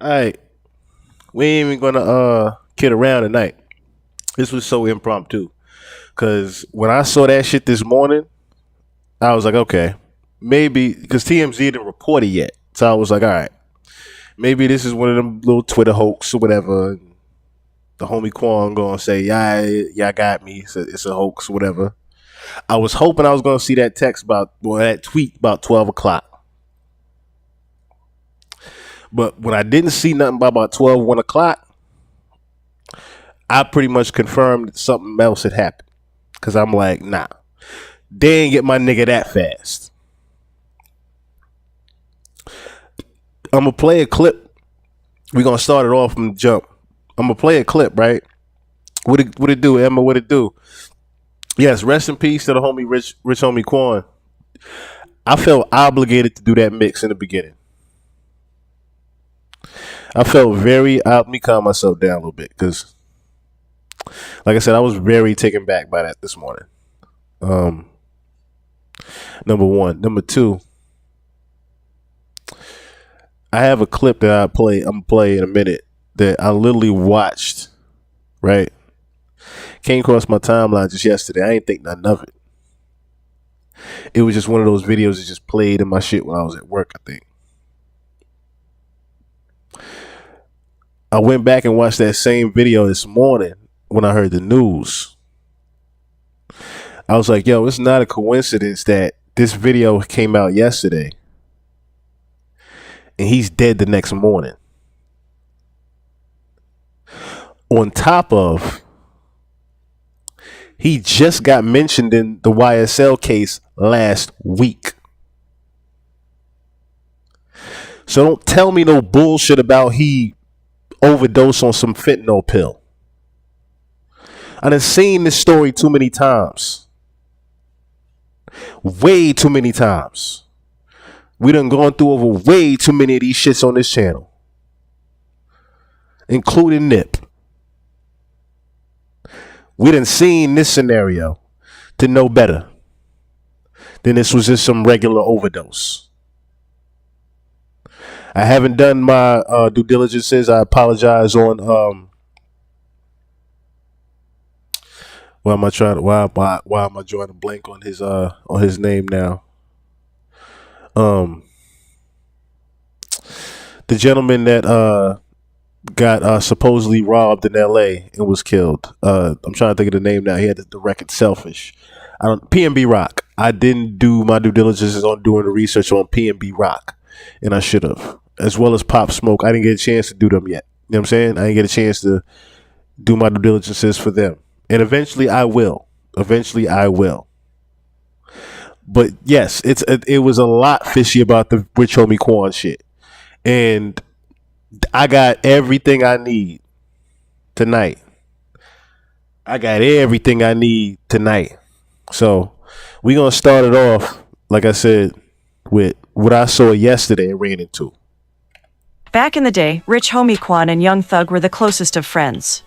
All right, we ain't even gonna kid around tonight. This was so impromptu because when I saw that shit this morning, I was like, okay, maybe because TMZ didn't report it yet, so I was like, all right, maybe this is one of them little Twitter hoax or whatever. The homie Quan gonna say, yeah, y'all got me. It's a hoax, whatever. I was hoping I was gonna see that that tweet about 12 o'clock. But when I didn't see nothing by about 1 o'clock, I pretty much confirmed that something else had happened. Because I'm like, nah, they ain't get my nigga that fast. I'm going to play a clip. We're going to start it off from the jump. I'm going to play a clip, right? What it do, Emma? What it do? Yes, rest in peace to the homie Rich Homie Quan. I felt obligated to do that mix in the beginning. I felt let me calm myself down a little bit because, like I said, I was very taken back by that this morning. Number one. Number two, I have a clip that I'm gonna play in a minute that I literally watched, right? Came across my timeline just yesterday. I ain't think nothing of it. It was just one of those videos that just played in my shit when I was at work, I think. I went back and watched that same video this morning when I heard the news. I was like, yo, it's not a coincidence that this video came out yesterday and he's dead the next morning. On top of, he just got mentioned in the YSL case last week. So don't tell me no bullshit about he overdose on some fentanyl pill. I done seen this story too many times. Way too many times. We done gone through over way too many of these shits on this channel. Including Nip. We done seen this scenario to know better than this was just some regular overdose. I haven't done my due diligences. I apologize on why am I drawing a blank on his name now? The gentleman that got supposedly robbed in L.A. and was killed. I'm trying to think of the name now. He had the record Selfish. b.l.a.c. I didn't do my due diligence on doing the research on b.l.a.c. and I should have. As well as Pop Smoke. I didn't get a chance to do them yet. You know what I'm saying? I didn't get a chance to do my due diligences for them. And eventually I will. But yes, it was a lot fishy about the Rich Homie Quan shit. And I got everything I need tonight. So we're going to start it off, like I said, with what I saw yesterday and ran into. Back in the day, Rich Homie Quan and Young Thug were the closest of friends.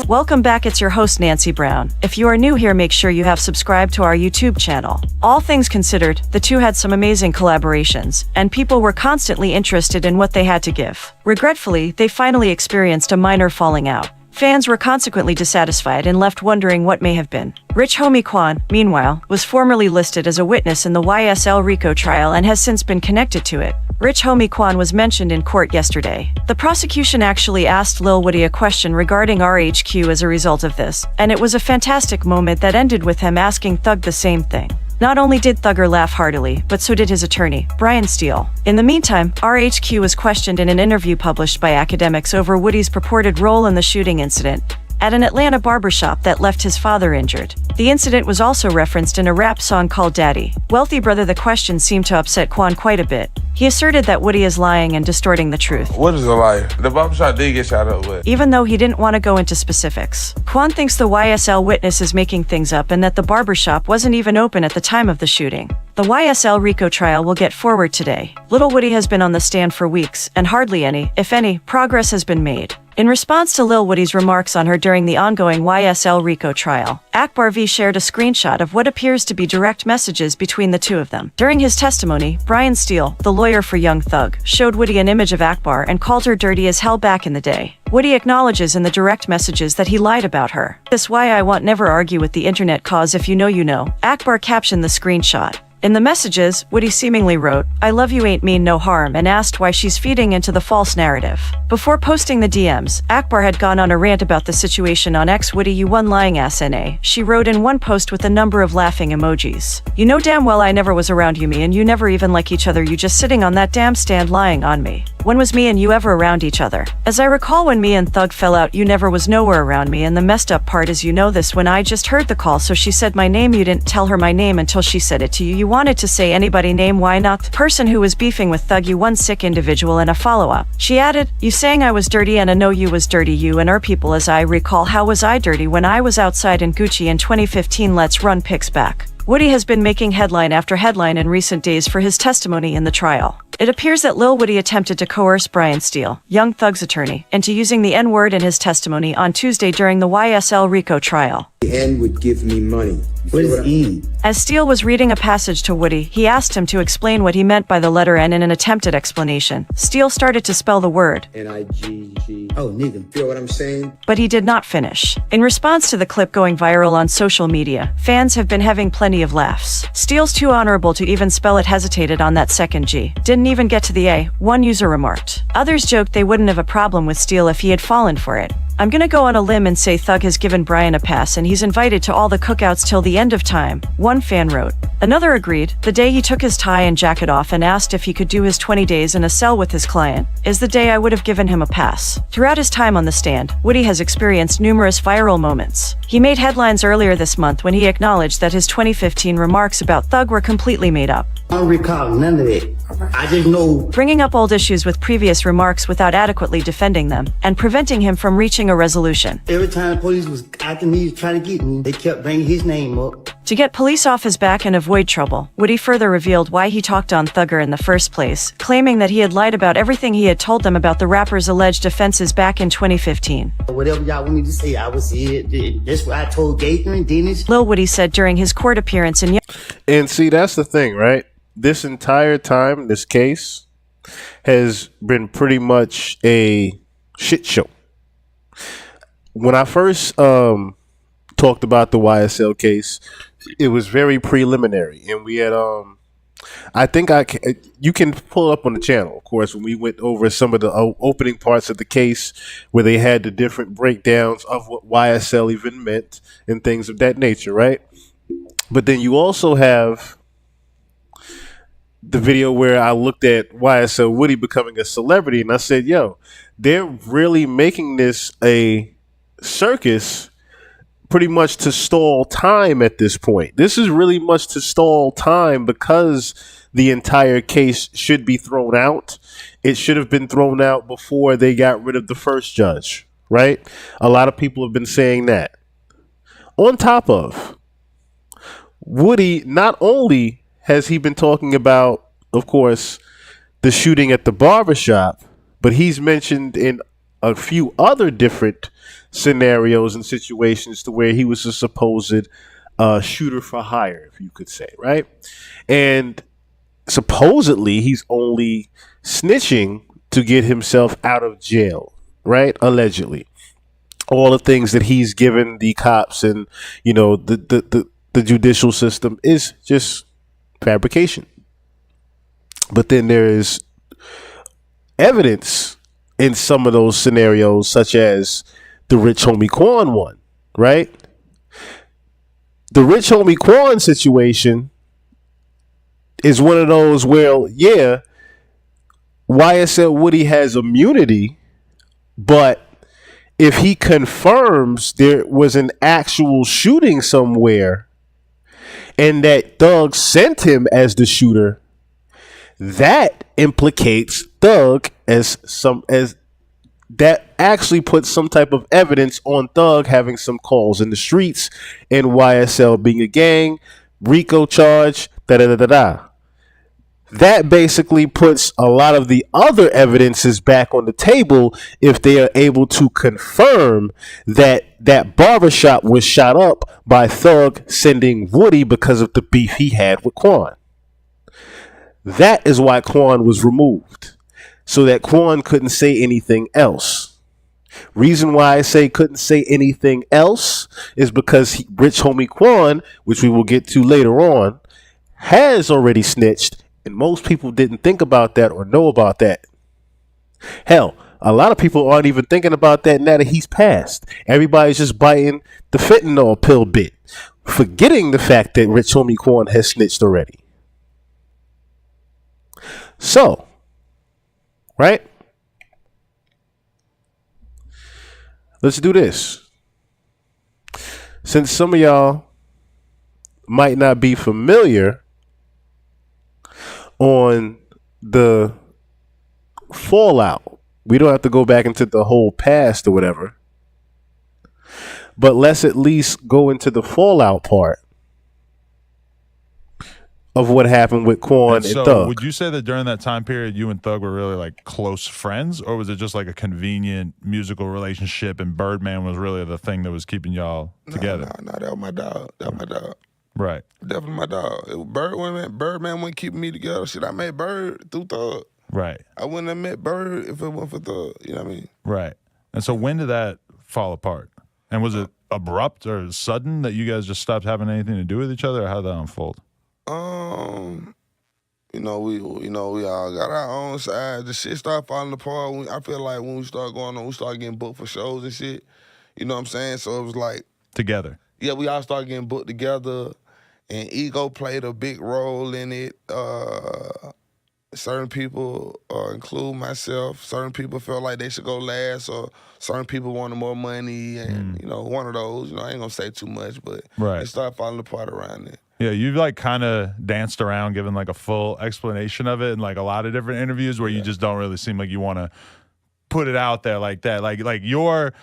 Welcome back, it's your host Nancy Brown. If you are new here, make sure you have subscribed to our YouTube channel. All things considered, the two had some amazing collaborations, and people were constantly interested in what they had to give. Regretfully, they finally experienced a minor falling out. Fans were consequently dissatisfied and left wondering what may have been. Rich Homie Quan, meanwhile, was formerly listed as a witness in the YSL RICO trial and has since been connected to it. Rich Homie Quan was mentioned in court yesterday. The prosecution actually asked Lil Woody a question regarding RHQ as a result of this, and it was a fantastic moment that ended with him asking Thug the same thing. Not only did Thugger laugh heartily, but so did his attorney, Brian Steele. In the meantime, RHQ was questioned in an interview published by academics over Woody's purported role in the shooting incident at an Atlanta barbershop that left his father injured. The incident was also referenced in a rap song called Daddy. Wealthy Brother, the question seemed to upset Quan quite a bit. He asserted that Woody is lying and distorting the truth. What is a lie? The barbershop did get shot up with. Even though he didn't want to go into specifics. Quan thinks the YSL witness is making things up and that the barbershop wasn't even open at the time of the shooting. The YSL RICO trial will get forward today. Lil Woody has been on the stand for weeks, and hardly any, if any, progress has been made. In response to Lil Woody's remarks on her during the ongoing YSL RICO trial, Akbar V shared a screenshot of what appears to be direct messages between the two of them. During his testimony, Brian Steele, the lawyer for Young Thug, showed Woody an image of Akbar and called her dirty as hell back in the day. Woody acknowledges in the direct messages that he lied about her. "That's why I won't never argue with the internet, cause if you know you know," Akbar captioned the screenshot. In the messages, Woody seemingly wrote, "I love you ain't mean no harm," and asked why she's feeding into the false narrative. Before posting the DMs, Akbar had gone on a rant about the situation on X. "Woody, you one lying ass NA," she wrote in one post with a number of laughing emojis. "You know damn well I never was around you, me and you never even like each other, you just sitting on that damn stand lying on me. When was me and you ever around each other? As I recall, when me and Thug fell out, you never was nowhere around me, and the messed up part is you know this when I just heard the call, so she said my name, you didn't tell her my name until she said it to you. You wanted to say anybody name, why not the person who was beefing with Thug, you one sick individual," and a follow-up. She added, "You saying I was dirty and I know you was dirty, you and our people, as I recall. How was I dirty when I was outside in Gucci in 2015? Let's run pics back." Woody has been making headline after headline in recent days for his testimony in the trial. It appears that Lil Woody attempted to coerce Brian Steele, Young Thug's attorney, into using the N-word in his testimony on Tuesday during the YSL RICO trial. "The N would give me money." What is E? As Steele was reading a passage to Woody, he asked him to explain what he meant by the letter N. In an attempted explanation, Steele started to spell the word N-I-G-G. Oh, nigga. Feel what I'm saying? but he did not finish. In response to the clip going viral on social media, fans have been having plenty of laughs. "Steele's too honorable to even spell it, hesitated on that second G. Didn't even get to the A," one user remarked. Others joked they wouldn't have a problem with Steele if he had fallen for it. "I'm gonna go on a limb and say Thug has given Brian a pass and he's invited to all the cookouts till the end of time," one fan wrote. Another agreed, "The day he took his tie and jacket off and asked if he could do his 20 days in a cell with his client is the day I would have given him a pass." Throughout his time on the stand, Woody has experienced numerous viral moments. He made headlines earlier this month when he acknowledged that his 2015 remarks about Thug were completely made up, I don't recall none of that. I just know. bringing up old issues with previous remarks without adequately defending them, and preventing him from reaching a resolution. Every time the police was after me trying to get me, they kept bringing his name up. To get police off his back and avoid trouble, Woody further revealed why he talked on Thugger in the first place, claiming that he had lied about everything he had told them about the rapper's alleged offenses back in 2015. Whatever y'all want me to say, I was it. That's what I told Gaither and Dennis. Lil Woody said during his court appearance in And see, that's the thing, right? This entire time, this case has been pretty much a shit show. When I first talked about the YSL case, it was very preliminary, and we had I think you can pull up on the channel, of course, when we went over some of the opening parts of the case where they had the different breakdowns of what YSL even meant and things of that nature, right? But then you also have the video where I looked at YSL Woody becoming a celebrity, and I said, yo, they're really making this a circus pretty much to stall time at this point. This is really much to stall time because the entire case should be thrown out. It should have been thrown out before they got rid of the first judge, right? A lot of people have been saying that. On top of, Woody, not only has he been talking about, of course, the shooting at the barbershop, but he's mentioned in a few other different scenarios and situations to where he was a supposed shooter for hire, if you could say, right? And supposedly he's only snitching to get himself out of jail, right? Allegedly. All the things that he's given the cops and, you know, the judicial system is just fabrication. But then there is evidence in some of those scenarios, such as the Rich Homie Quan one, right? The Rich Homie Quan situation is one of those where, yeah, YSL Woody has immunity, but if he confirms there was an actual shooting somewhere and that Thug sent him as the shooter, that implicates Thug as that actually puts some type of evidence on Thug having some calls in the streets and YSL being a gang, RICO charge, da da da da da. that basically puts a lot of the other evidences back on the table if they are able to confirm that that barbershop was shot up by Thug sending Woody because of the beef he had with Quan. That is why Quan was removed, so that Quan couldn't say anything else. Reason why I say couldn't say anything else is because Rich Homie Quan, which we will get to later on, has already snitched, and most people didn't think about that or know about that. Hell, a lot of people aren't even thinking about that now that he's passed. Everybody's just biting the fentanyl pill bit, forgetting the fact that Rich Homie Quan has snitched already. So, right? Let's do this. Since some of y'all might not be familiar on the fallout, we don't have to go back into the whole past or whatever, but let's at least go into the fallout part of what happened with Quan and Thug. Would you say that during that time period, you and Thug were really like close friends, or was it just like a convenient musical relationship and Birdman was really the thing that was keeping y'all together? No, that was my dog. That was my dog. Right. Definitely my dog. Birdman wouldn't keep me together. Shit, I met Bird through Thug. Right. I wouldn't have met Bird if it wasn't for Thug. You know what I mean? Right. And so when did that fall apart? And was it abrupt or sudden that you guys just stopped having anything to do with each other, or how did that unfold? We all got our own side. The shit started falling apart. I feel like when we started going on, we started getting booked for shows and shit. You know what I'm saying? So it was like together. Yeah, we all started getting booked together, and ego played a big role in it. Certain people, include myself, certain people felt like they should go last, or certain people wanted more money, and one of those. I ain't gonna say too much, but it started falling apart around it. Yeah, you've like kind of danced around giving like a full explanation of it in like a lot of different interviews where you just don't really seem like you want to put it out there like that. Like your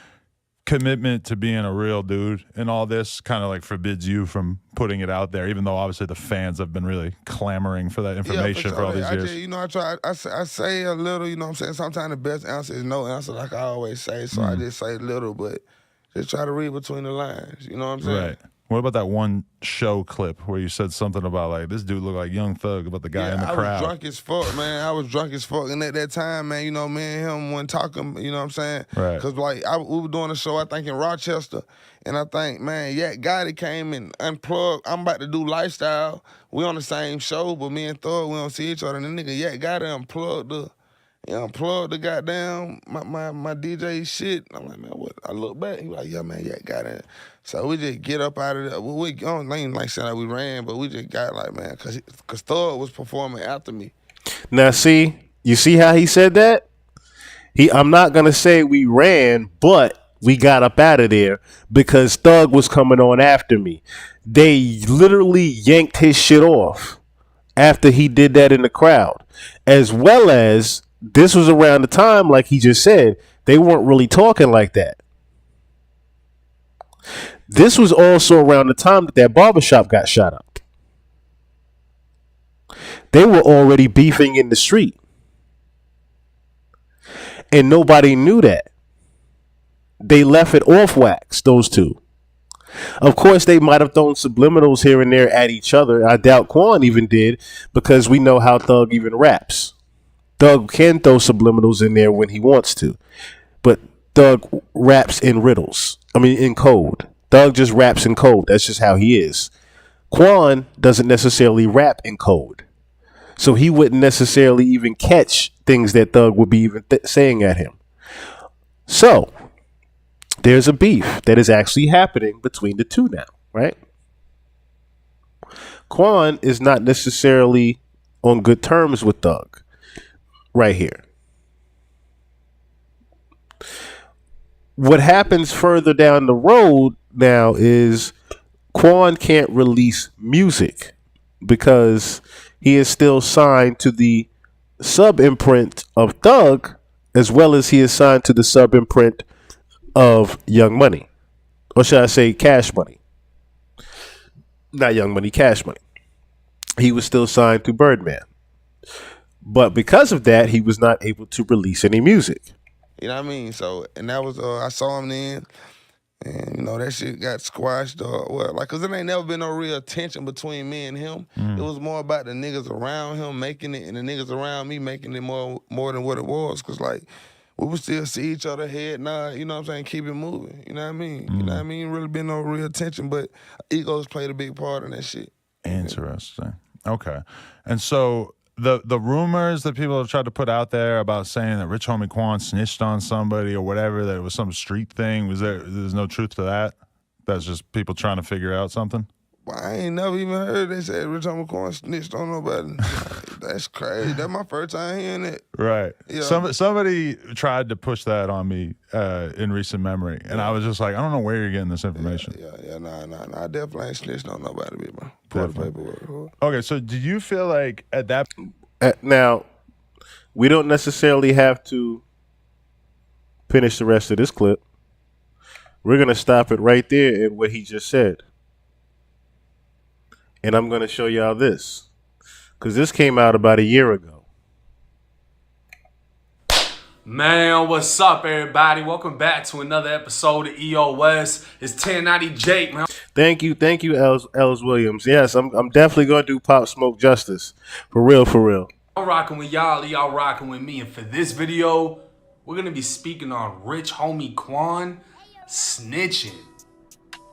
commitment to being a real dude and all this kind of like forbids you from putting it out there, even though obviously the fans have been really clamoring for that information for all these years. I say a little, you know what I'm saying? Sometimes the best answer is no answer, like I always say, so I just say little, but just try to read between the lines, you know what I'm saying? Right. What about that one show clip where you said something about like this dude looked like Young Thug, about the guy in the crowd? I was drunk as fuck, man. I was drunk as fuck. And at that time, man, me and him weren't talking, you know what I'm saying? Right. Because we were doing a show, I think, in Rochester. And I think, man, Yak Gotti came and unplugged. I'm about to do Lifestyle. We on the same show, but me and Thug, we don't see each other. And the nigga Yak Gotti unplugged the goddamn my DJ shit. I'm like, man, what? I look back, he was like, yeah, man, Yak Gotti. So we just get up out of there. We ain't like saying that we ran, but we just got like, man, cause Thug was performing after me. Now, you see how he said that? I'm not gonna say we ran, but we got up out of there because Thug was coming on after me. They literally yanked his shit off after he did that in the crowd, as well as this was around the time, like he just said, they weren't really talking like that. This was also around the time that barbershop got shot up. They were already beefing in the street. And nobody knew that. They left it off wax, those two. Of course, they might have thrown subliminals here and there at each other. I doubt Quan even did, because we know how Thug even raps. Thug can throw subliminals in there when he wants to. But Thug raps in riddles. In code. Thug just raps in code. That's just how he is. Quan doesn't necessarily rap in code. So he wouldn't necessarily even catch things that Thug would be even saying at him. So there's a beef that is actually happening between the two now, right? Quan is not necessarily on good terms with Thug right here. What happens further down the road now is Quan can't release music because he is still signed to the sub-imprint of Thug, as well as he is signed to the sub-imprint of Young Money. Or should I say Cash Money? Not Young Money, Cash Money. He was still signed to Birdman. But because of that, he was not able to release any music. You know what I mean? So, and that was, I saw him then, and, you know, that shit got squashed. Cause there ain't never been no real tension between me and him. It was more about the niggas around him making it and the niggas around me making it more than what it was. Cause, like, we would still see each other head nod, you know what I'm saying, keep it moving. You know what I mean? You know what I mean? Really been no real tension, but egos played a big part in that shit. Interesting. Okay. And so the rumors that people have tried to put out there about saying that Rich Homie Quan snitched on somebody or whatever, that it was some street thing, there's no truth to that? That's just people trying to figure out something? Well, I ain't never even heard they said Rich Homie Quan snitched on nobody. That's crazy. That's my first time hearing it. Right. Yeah. Somebody tried to push that on me in recent memory, and I was just like, I don't know where you're getting this information. Nah. I definitely ain't snitched on nobody, bro. Pull the paperwork. Okay, so do you feel like at that... Now, we don't necessarily have to finish the rest of this clip. We're going to stop it right there at what he just said. And I'm going to show y'all this. Because this came out about a year ago. Man, what's up, everybody? Welcome back to another episode of EOS. It's 1090 Jake, man. Thank you, Els Williams. Yes, I'm definitely going to do Pop Smoke justice. For real. I'm rocking with y'all rocking with me. And for this video, we're going to be speaking on Rich Homie Quan snitching.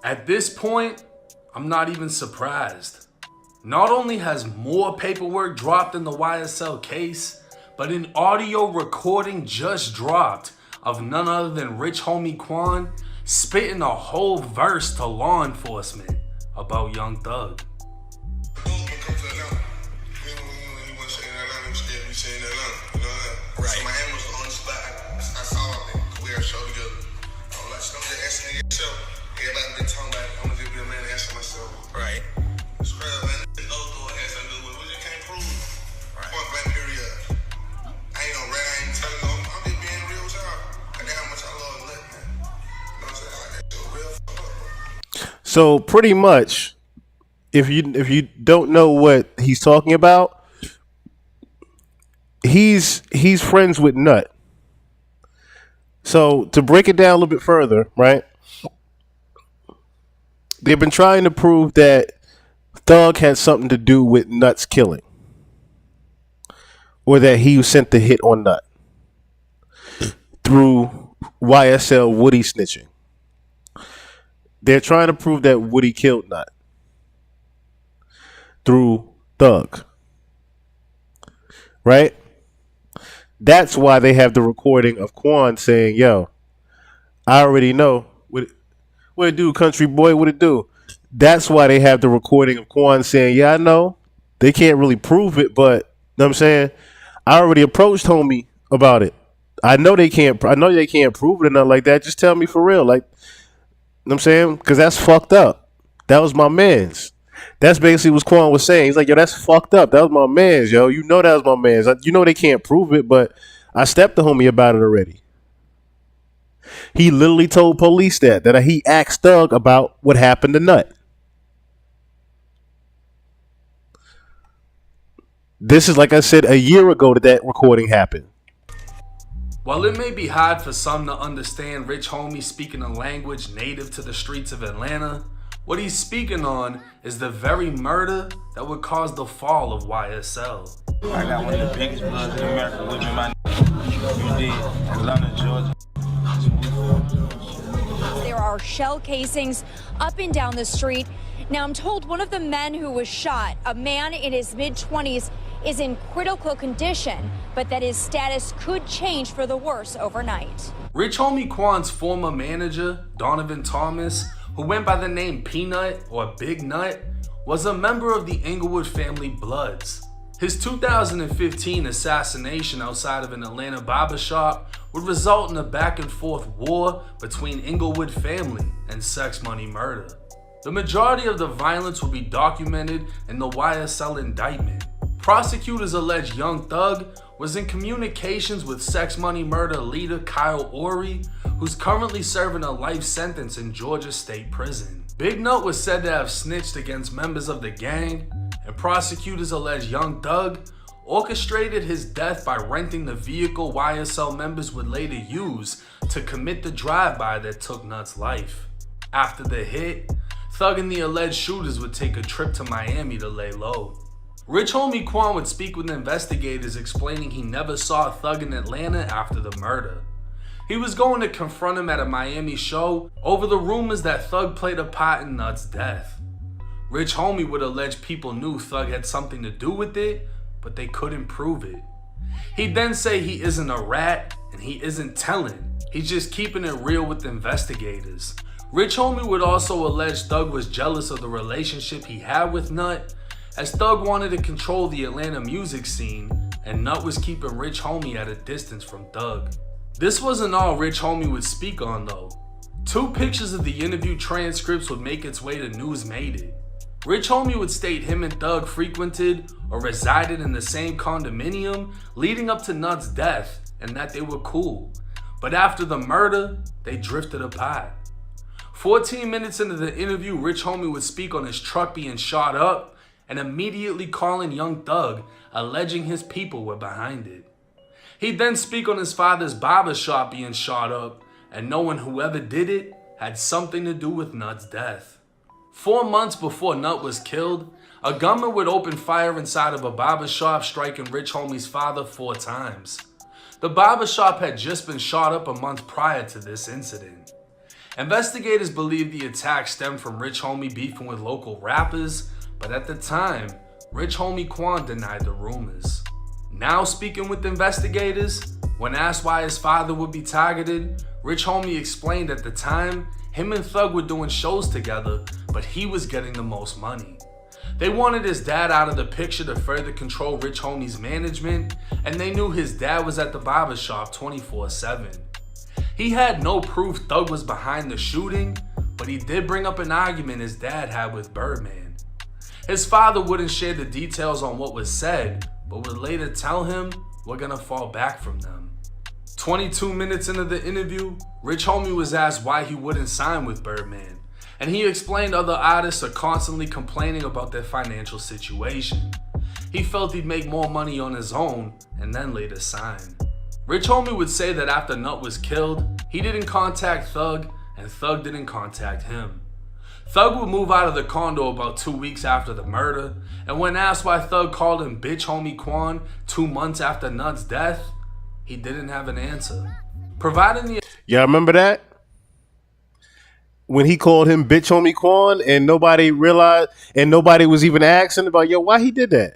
At this point, I'm not even surprised. Not only has more paperwork dropped in the YSL case, but an audio recording just dropped of none other than Rich Homie Quan spitting a whole verse to law enforcement about Young Thug. Right. So my hand was on the spot. I saw it. We had a show together. I was like, I'm just asking yourself. Everybody been talking about it. I'm gonna just be a man and answer myself. Right. It's real, man. No door has something to do with it. We just can't prove it. Right. Point blank period. I ain't no rat. I ain't telling no. I'm just being real with y'all. I know how much I love Nut, man. You know what I'm saying? Like that shit real fucked up. So pretty much, if you don't know what he's talking about, he's friends with Nut. So to break it down a little bit further, right? They've been trying to prove that Thug had something to do with Nut's killing, or that he sent the hit on Nut through YSL Woody snitching. They're trying to prove that Woody killed Nut through Thug. Right? That's why they have the recording of Quan saying, yo, I already know. What it do, country boy? What it do? That's why they have the recording of Quan saying, yeah, I know. They can't really prove it, but, you know what I'm saying? I already approached homie about it. I know they can't prove it or nothing like that. Just tell me for real. Like, you know what I'm saying? Because that's fucked up. That was my man's. That's basically what Quan was saying. He's like, yo, that's fucked up. That was my man's, yo. You know that was my man's. You know they can't prove it, but I stepped to homie about it already. He literally told police that he asked Thug about what happened to Nut. This is, like I said, a year ago that recording happened. While it may be hard for some to understand Rich Homie speaking a language native to the streets of Atlanta, what he's speaking on is the very murder that would cause the fall of YSL. I got one of the biggest bloods in America with me, my you did, Atlanta, Georgia. There are shell casings up and down the street. Now, I'm told one of the men who was shot, a man in his mid-20s, is in critical condition, but that his status could change for the worse overnight. Rich Homie Quan's former manager, Donovan Thomas, who went by the name Peanut or Big Nut, was a member of the Inglewood family Bloods. His 2015 assassination outside of an Atlanta barbershop would result in a back and forth war between Inglewood family and Sex Money Murder. The majority of the violence will be documented in the YSL indictment. Prosecutors allege Young Thug was in communications with Sex Money Murder leader Kyle Ory, who's currently serving a life sentence in Georgia State Prison. Big Nut was said to have snitched against members of the gang, and prosecutors allege Young Thug orchestrated his death by renting the vehicle YSL members would later use to commit the drive-by that took Nut's life. After the hit, Thug and the alleged shooters would take a trip to Miami to lay low. Rich Homie Quan would speak with investigators explaining he never saw Thug in Atlanta after the murder. He was going to confront him at a Miami show over the rumors that Thug played a part in Nut's death. Rich Homie would allege people knew Thug had something to do with it, but they couldn't prove it. He'd then say he isn't a rat and he isn't telling. He's just keeping it real with investigators. Rich Homie would also allege Thug was jealous of the relationship he had with Nut, as Thug wanted to control the Atlanta music scene and Nut was keeping Rich Homie at a distance from Thug. This wasn't all Rich Homie would speak on though. 2 pictures of the interview transcripts would make its way to News Made It. Rich Homie would state him and Thug frequented or resided in the same condominium leading up to Nut's death and that they were cool. But after the murder, they drifted apart. 14 minutes into the interview, Rich Homie would speak on his truck being shot up and immediately calling Young Thug, alleging his people were behind it. He'd then speak on his father's barbershop being shot up and knowing whoever did it had something to do with Nut's death. 4 months before Nut was killed, a gunman would open fire inside of a barbershop, striking Rich Homie's father 4 times. The barbershop had just been shot up a month prior to this incident. Investigators believe the attack stemmed from Rich Homie beefing with local rappers, but at the time, Rich Homie Quan denied the rumors. Now speaking with investigators, when asked why his father would be targeted, Rich Homie explained at the time, him and Thug were doing shows together, but he was getting the most money. They wanted his dad out of the picture to further control Rich Homie's management, and they knew his dad was at the barbershop 24/7. He had no proof Thug was behind the shooting, but he did bring up an argument his dad had with Birdman. His father wouldn't share the details on what was said, but would later tell him, "We're gonna fall back from them." 22 minutes into the interview, Rich Homie was asked why he wouldn't sign with Birdman, and he explained other artists are constantly complaining about their financial situation. He felt he'd make more money on his own and then later sign. Rich Homie would say that after Nut was killed, he didn't contact Thug and Thug didn't contact him. Thug would move out of the condo about 2 weeks after the murder, and when asked why Thug called him Bitch Homie Quan 2 months after Nut's death, he didn't have an answer. Providing the Y'all remember that? When he called him Bitch Homie Quan and nobody realized and nobody was even asking about, yo, why he did that?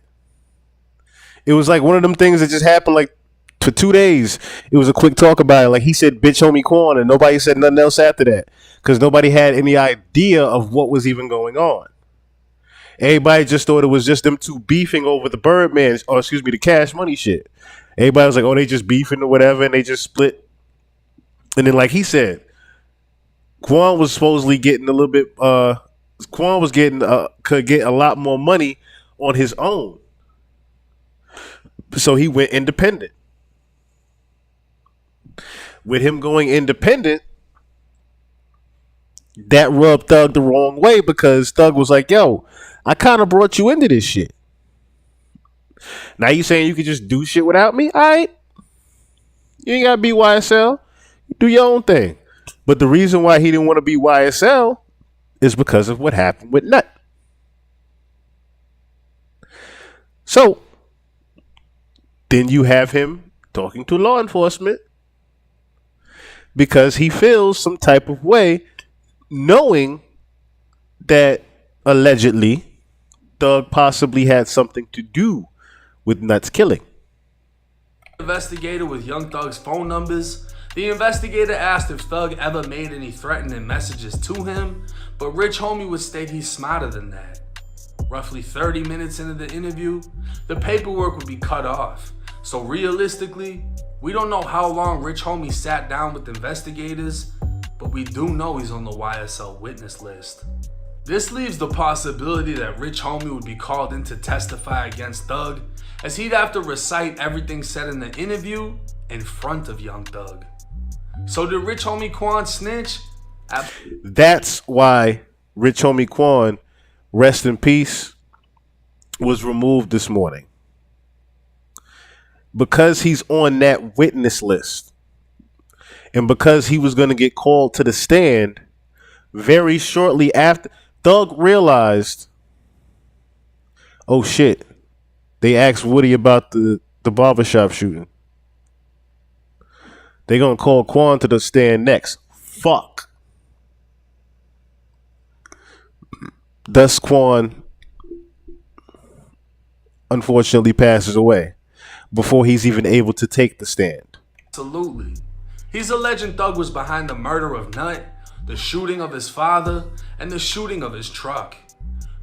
It was like one of them things that just happened like for 2 days. It was a quick talk about it. Like he said Bitch Homie Quan and nobody said nothing else after that because nobody had any idea of what was even going on. Everybody just thought it was just them 2 beefing over the Birdman, or excuse me, the Cash Money shit. Everybody was like, oh, they just beefing or whatever, and they just split. And then, like he said, Quan was supposedly getting a little bit. Quan was getting could get a lot more money on his own, so he went independent. With him going independent, that rubbed Thug the wrong way because Thug was like, yo, I kind of brought you into this shit. Now you saying you could just do shit without me? All right. You ain't got to be YSL. Do your own thing. But the reason why he didn't want to be YSL is because of what happened with Nut. So, then you have him talking to law enforcement because he feels some type of way knowing that allegedly Thug possibly had something to do with Nut's killing. Investigator with Young Thug's phone numbers. The investigator asked if Thug ever made any threatening messages to him, but Rich Homie would state he's smarter than that. Roughly 30 minutes into the interview, the paperwork would be cut off. So realistically, we don't know how long Rich Homie sat down with investigators, but we do know he's on the YSL witness list. This leaves the possibility that Rich Homie would be called in to testify against Thug, as he'd have to recite everything said in the interview in front of Young Thug. So did Rich Homie Quan snitch? That's why Rich Homie Quan, rest in peace, was removed this morning. because he's on that witness list and because he was going to get called to the stand very shortly after, Thug realized, oh shit, they asked Woody about the barbershop shooting. They gonna call Quan to the stand next. Fuck. Thus Quan unfortunately passes away before he's even able to take the stand. Absolutely. He's alleging Thug was behind the murder of Nut, the shooting of his father, and the shooting of his truck.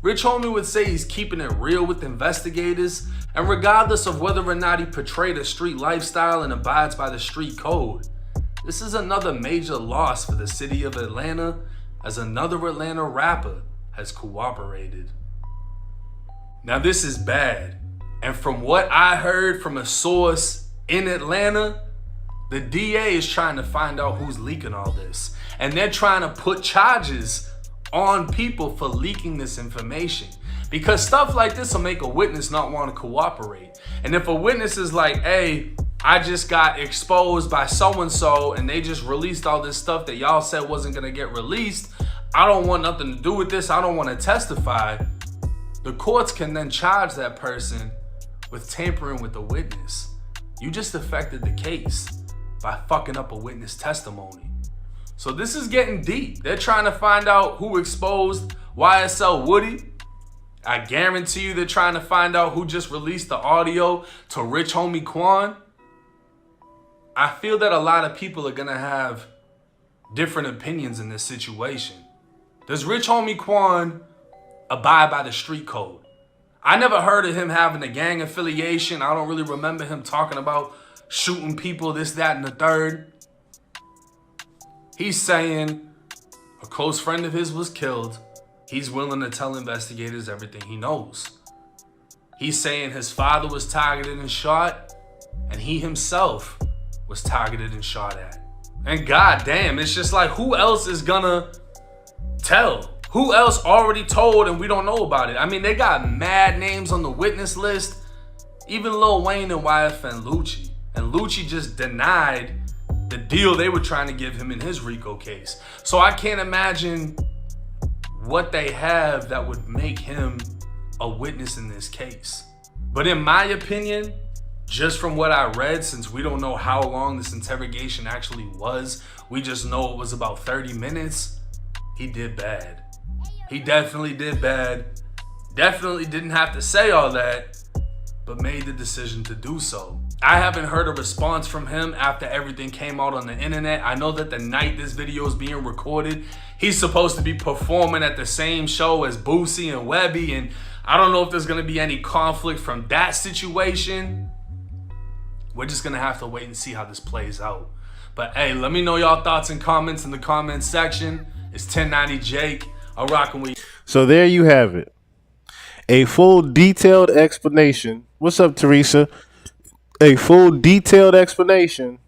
Rich Homie would say he's keeping it real with investigators, and regardless of whether or not he portrayed a street lifestyle and abides by the street code, this is another major loss for the city of Atlanta, as another Atlanta rapper has cooperated. Now this is bad, and from what I heard from a source in Atlanta, the DA is trying to find out who's leaking all this, and they're trying to put charges on people for leaking this information, because stuff like this will make a witness not want to cooperate. And if a witness is like, hey, I just got exposed by so-and-so and they just released all this stuff that y'all said wasn't gonna get released, I don't want nothing to do with this, I don't want to testify, the courts can then charge that person with tampering with the witness. You just affected the case by fucking up a witness testimony. So this is getting deep. They're trying to find out who exposed YSL Woody. I guarantee you they're trying to find out who just released the audio to Rich Homie Quan. I feel that a lot of people are gonna have different opinions in this situation. Does Rich Homie Quan abide by the street code? I never heard of him having a gang affiliation. I don't really remember him talking about shooting people, this, that, and the third. He's saying a close friend of his was killed. He's willing to tell investigators everything he knows. He's saying his father was targeted and shot, and he himself was targeted and shot at. And goddamn, it's just like, who else is gonna tell? Who else already told and we don't know about it? I mean, they got mad names on the witness list. Even Lil Wayne and YFN Lucci. And Lucci just denied the deal they were trying to give him in his RICO case. So I can't imagine what they have that would make him a witness in this case. But in my opinion, just from what I read, since we don't know how long this interrogation actually was, we just know it was about 30 minutes, he did bad. He definitely did bad. Definitely didn't have to say all that, but made the decision to do so. I haven't heard a response from him after everything came out on the internet. I know that the night this video is being recorded, he's supposed to be performing at the same show as b.l.a.c and Webby, and I don't know if there's gonna be any conflict from that situation. We're just gonna have to wait and see how this plays out. But hey, let me know y'all thoughts and comments in the comments section. It's 1090 Jake. I'm rocking with you. So there you have it. A full detailed explanation. What's up, Teresa? A full detailed explanation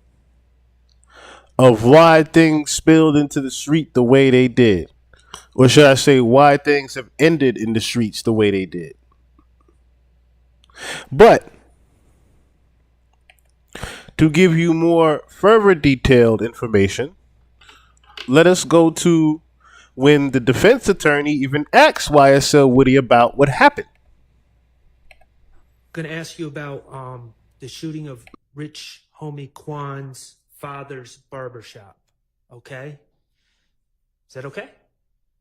of why things spilled into the street the way they did. Or should I say why things have ended in the streets the way they did. But to give you more further detailed information, let us go to when the defense attorney even asked YSL Woody about what happened. Going to ask you about the shooting of Rich Homie Quan's father's barbershop. Okay? Is that okay?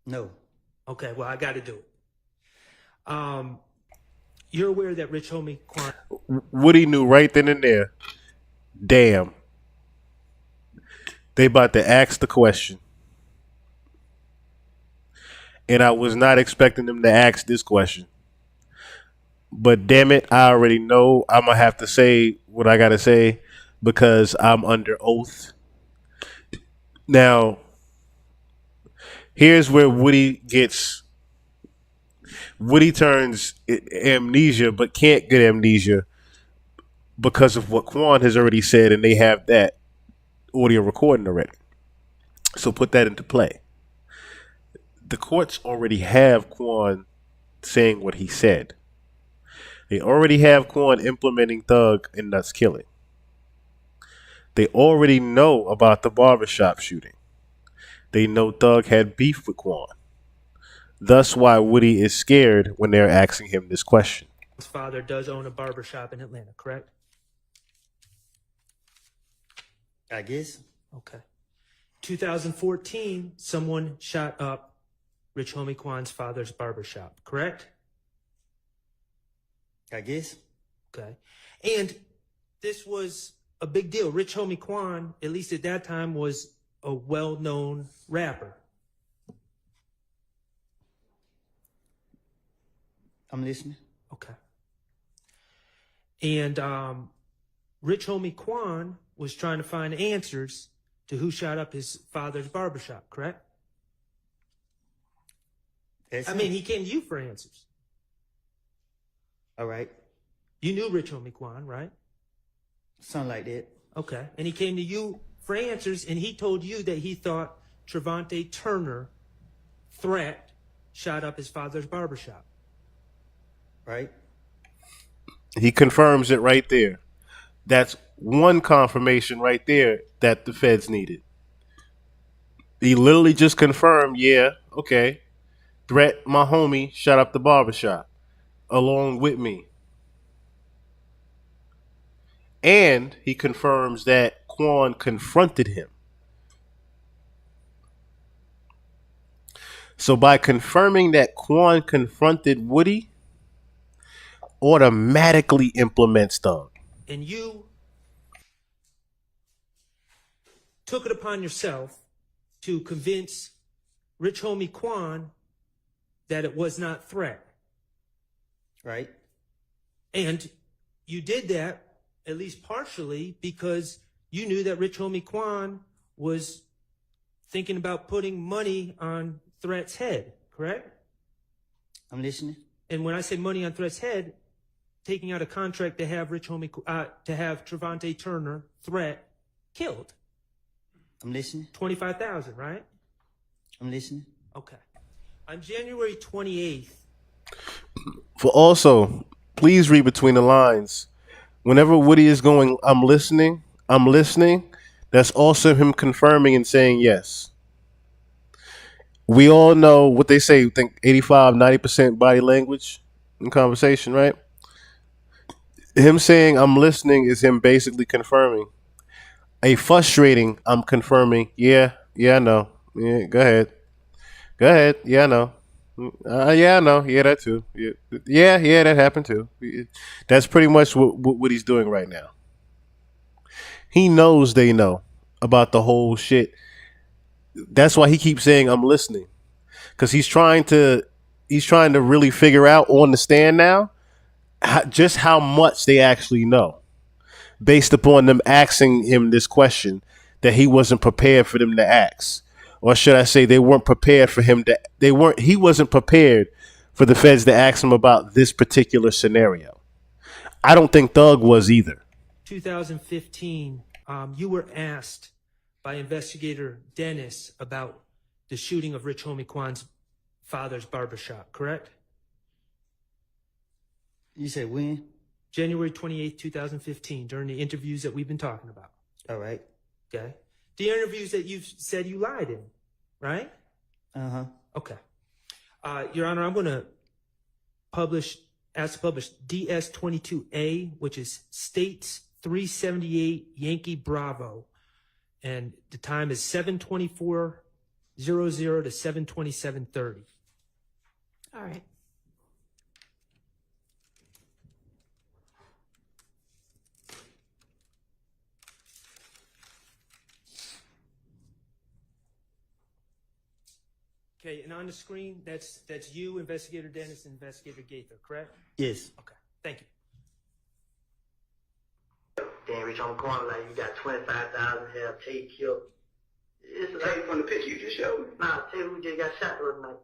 No. Okay, well, I got to do it. You're aware that Rich Homie Quan... Woody knew right then and there, damn, they about to ask the question. And I was not expecting them to ask this question. But damn it, I already know I'm going to have to say what I got to say because I'm under oath. Now, here's where Woody turns amnesia, but can't get amnesia because of what Quan has already said, and they have that audio recording already. So put that into play. The courts already have Quan saying what he said. They already have Quan implementing Thug and Nuts killing. They already know about the barbershop shooting. They know Thug had beef with Quan. Thus why Woody is scared when they're asking him this question. His father does own a barbershop in Atlanta, correct? I guess. Okay. 2014, someone shot up Rich Homie Quan's father's barbershop, correct? I guess. Okay. And this was a big deal. Rich Homie Quan, at least at that time, was a well-known rapper. I'm listening. Okay. And Rich Homie Quan was trying to find answers to who shot up his father's barbershop, correct? I mean, he came to you for answers. All right. You knew Rich Homie Quan, right? Something like that. Okay. And he came to you for answers, and he told you that he thought Trevante Turner threat shot up his father's barbershop. Right. He confirms it right there. That's one confirmation right there that the feds needed. He literally just confirmed, yeah, okay. Threat, my homie, shot up the barbershop along with me. And he confirms that Quan confronted him. So by confirming that Quan confronted Woody, automatically implements Thug. And you took it upon yourself to convince Rich Homie Quan that it was not threat. Right. And you did that, at least partially, because you knew that Rich Homie Quan was thinking about putting money on Threat's head, correct? I'm listening. And when I say money on Threat's head, taking out a contract to have to have Trevante Turner, Threat, killed. I'm listening. $25,000, right? I'm listening. Okay. On January 28th. For also, please read between the lines. Whenever Woody is going, I'm listening, that's also him confirming and saying yes. We all know what they say, think 85, 90% body language in conversation, right? Him saying I'm listening is him basically confirming. A frustrating, I'm confirming, yeah, I know. Yeah, go ahead, yeah, I know. Yeah, I know. Yeah, that too. Yeah, that happened too. That's pretty much what he's doing right now. He knows they know about the whole shit. That's why he keeps saying I'm listening, because he's trying to really figure out on the stand now just how much they actually know, based upon them asking him this question that he wasn't prepared for them to ask. Or should I say they weren't prepared for him to, he wasn't prepared for the feds to ask him about this particular scenario. I don't think Thug was either. 2015, you were asked by investigator Dennis about the shooting of Rich Homie Quan's father's barbershop, correct? You said when? January 28th, 2015, during the interviews that we've been talking about. All right. Okay. The interviews that you've said you lied in, right? Uh-huh. Okay. Your Honor, I'm going to ask to publish DS-22A, which is States 378 Yankee Bravo. And the time is 7/24/00 to 7/27/30. All right. Okay, and on the screen, that's you, Investigator Dennis, and Investigator Gaither, correct? Yes. Okay, thank you. Damn, Rich Homie Quan, like you got 25,000 have Tate killed. It's like from the picture you just showed me? Nah, Tate who just got shot the other night.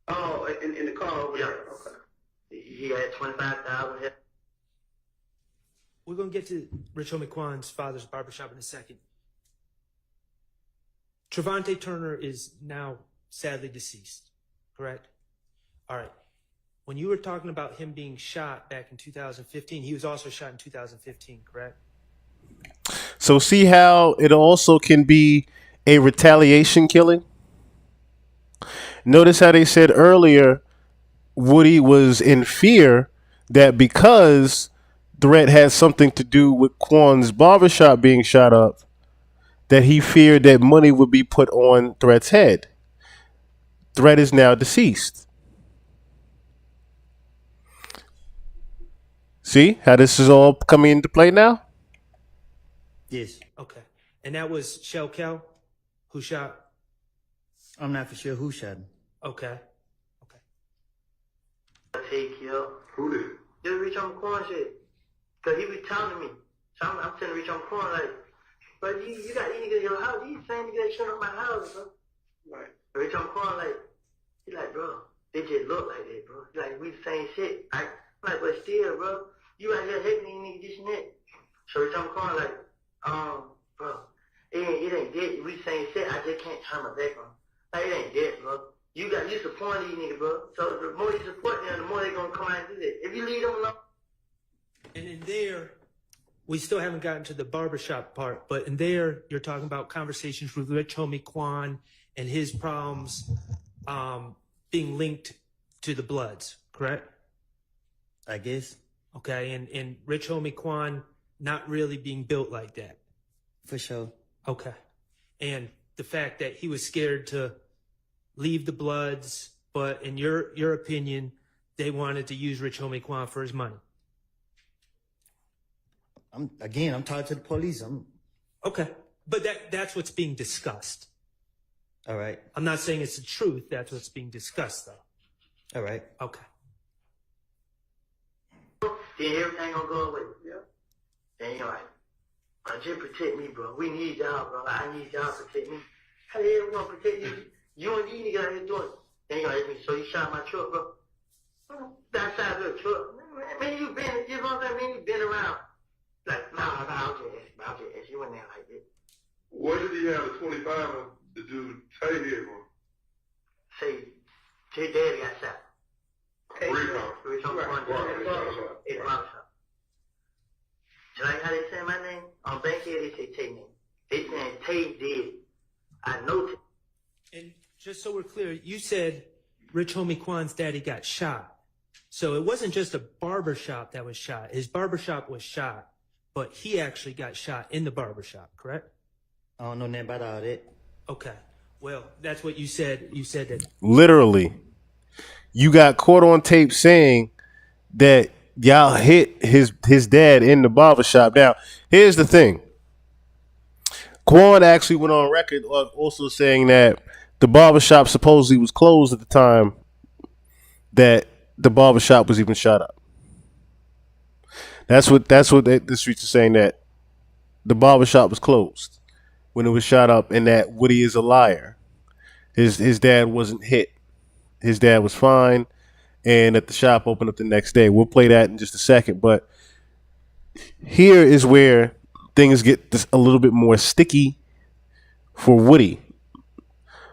Oh, in the car over Yeah. there. Okay. He had 25,000 have. We're going to get to Rich Homie Quan's father's barbershop in a second. Trevante Turner is now sadly deceased, correct? All right. when you were talking about him being shot back in 2015, he was also shot in 2015, correct? So see how it also can be a retaliation killing? Notice how they said earlier Woody was in fear that because Threat had something to do with Quan's barbershop being shot up, that he feared that money would be put on Threat's head. Threat is now deceased. See how this is all coming into play now? Yes. Okay. And that was Shell Cal who shot? I'm not for sure who shot him. Okay. Take you. Who did? Just Rich Homie Quan shit. Cause he be telling me. So I'm telling Rich Homie Quan like, but you got these niggas in your house. These same niggas that shut up my house, bro. Right. Rich Homie Quan like, he like, bro, they just look like that, bro. He like, we the same shit. I'm like, but still, bro, you out here hating these niggas this and that. So Rich Homie Quan like, bro, it ain't dead. We the same shit. I just can't turn my back on. Like, it ain't dead, bro. You supporting these niggas, bro. So the more you support them, the more they gonna come out and do that. If you leave them alone. And in there, we still haven't gotten to the barbershop part, but in there, you're talking about conversations with Rich Homie Quan and his problems being linked to the Bloods, correct? I guess. Okay, and Rich Homie Quan not really being built like that. For sure. Okay. And the fact that he was scared to leave the Bloods, but in your opinion, they wanted to use Rich Homie Quan for his money. I'm talking to the police. Okay. But that's what's being discussed. All right. I'm not saying it's the truth. That's what's being discussed, though. All right. Okay. Then everything gonna go away. Yeah. And you're like, just protect me, bro. We need y'all, bro. I need y'all to protect me. How the hell we gonna protect you? You and these niggas out here doing it. Then you're like, so you shot my truck, bro. That side of the truck. Man, you know what I'm saying? Man, you been around. Like, nah, I'll just ask. You went there like this. What did he have a 25 on to do Tay here for? Say, his daddy got shot. Rich Homie Quan. It's Barbershop. Just like how they say my name, on Bankhead they say Tay name. They saying Tay dead. I know Tay. And just so we're clear, you said Rich Homie Quan's daddy got shot. So it wasn't just a barbershop that was shot. His barbershop was shot, but he actually got shot in the barbershop, correct? I don't know nothing about all that. Okay. Well, that's what you said. You said that. Literally, you got caught on tape saying that y'all hit his dad in the barbershop. Now, here's the thing. Quan actually went on record also saying that the barbershop supposedly was closed at the time that the barbershop was even shot up. That's what the streets are saying, that the barbershop was closed when it was shot up, and that Woody is a liar. His dad wasn't hit. His dad was fine, and that the shop opened up the next day. We'll play that in just a second, but here is where things get a little bit more sticky for Woody,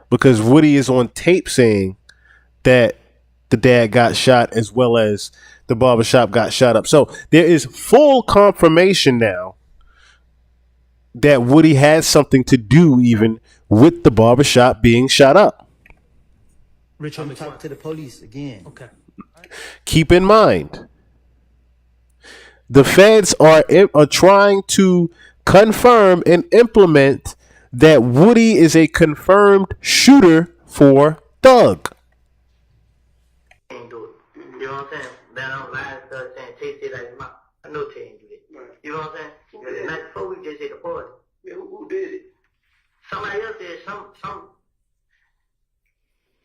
because Woody is on tape saying that the dad got shot as well as the barbershop got shot up. So there is full confirmation now that Woody had something to do even with the barbershop being shot up. Rich I'm Homie talking Quan. to the police again. Okay. Keep in mind, the feds are trying to confirm and implement that Woody is a confirmed shooter for Thug. Ain't do it. You know what I'm saying? Then I'm lying and stuff saying Tay said like my I know Tay ain't do that. Right. You know what I'm saying? Because the night before we just hit the party. Yeah, who did it? Somebody else did some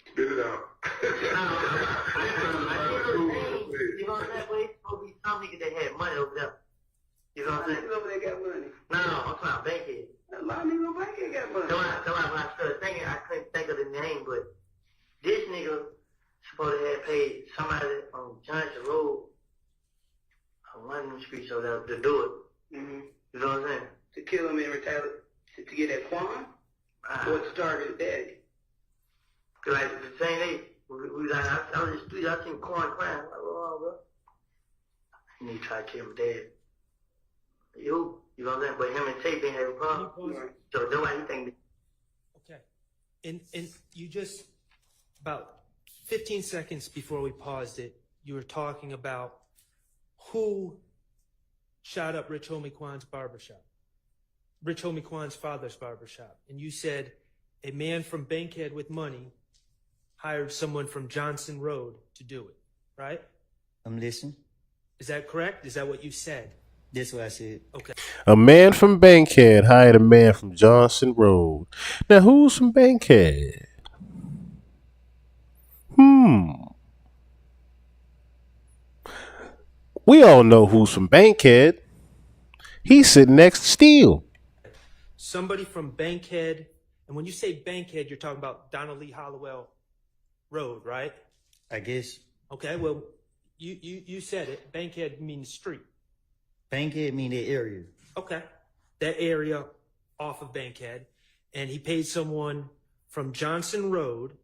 Spit it out. You know what I'm saying? But it's supposed to be some niggas that had money over there. You know what I'm saying? Niggas over there got money. No, I'm talking about Bankhead. A lot of niggas over there got money. So when I started thinking, I couldn't think of the name, but this nigga supposed to have paid somebody on Johnson Road on one of them streets over there to do it. Mm-hmm. You know what I'm saying? To kill him and retaliate, to get that Quan, or to target his daddy. Cause like the thing We like, I was in the street, I seen Quan crying. I'm like, oh, bro. And he tried to kill my dad. You know what I'm saying? But him and Tate been having problems. So that's why he think. Okay. And you just, about 15 seconds before we paused it, you were talking about who shot up Rich Homie Quan's barbershop. Rich Homie Quan's father's barbershop. And you said a man from Bankhead with money hired someone from Johnson Road to do it, right? I'm listening. Is that correct? Is that what you said? That's what I said. Okay. A man from Bankhead hired a man from Johnson Road. Now, who's from Bankhead? We all know who's from Bankhead. He's sitting next to Steele. Somebody from Bankhead, and when you say Bankhead, you're talking about Donald Lee Hollowell Road, right? I guess. Okay, well, you said it. Bankhead means street. Bankhead mean that area. Okay. That area off of Bankhead. And he paid someone from Johnson Road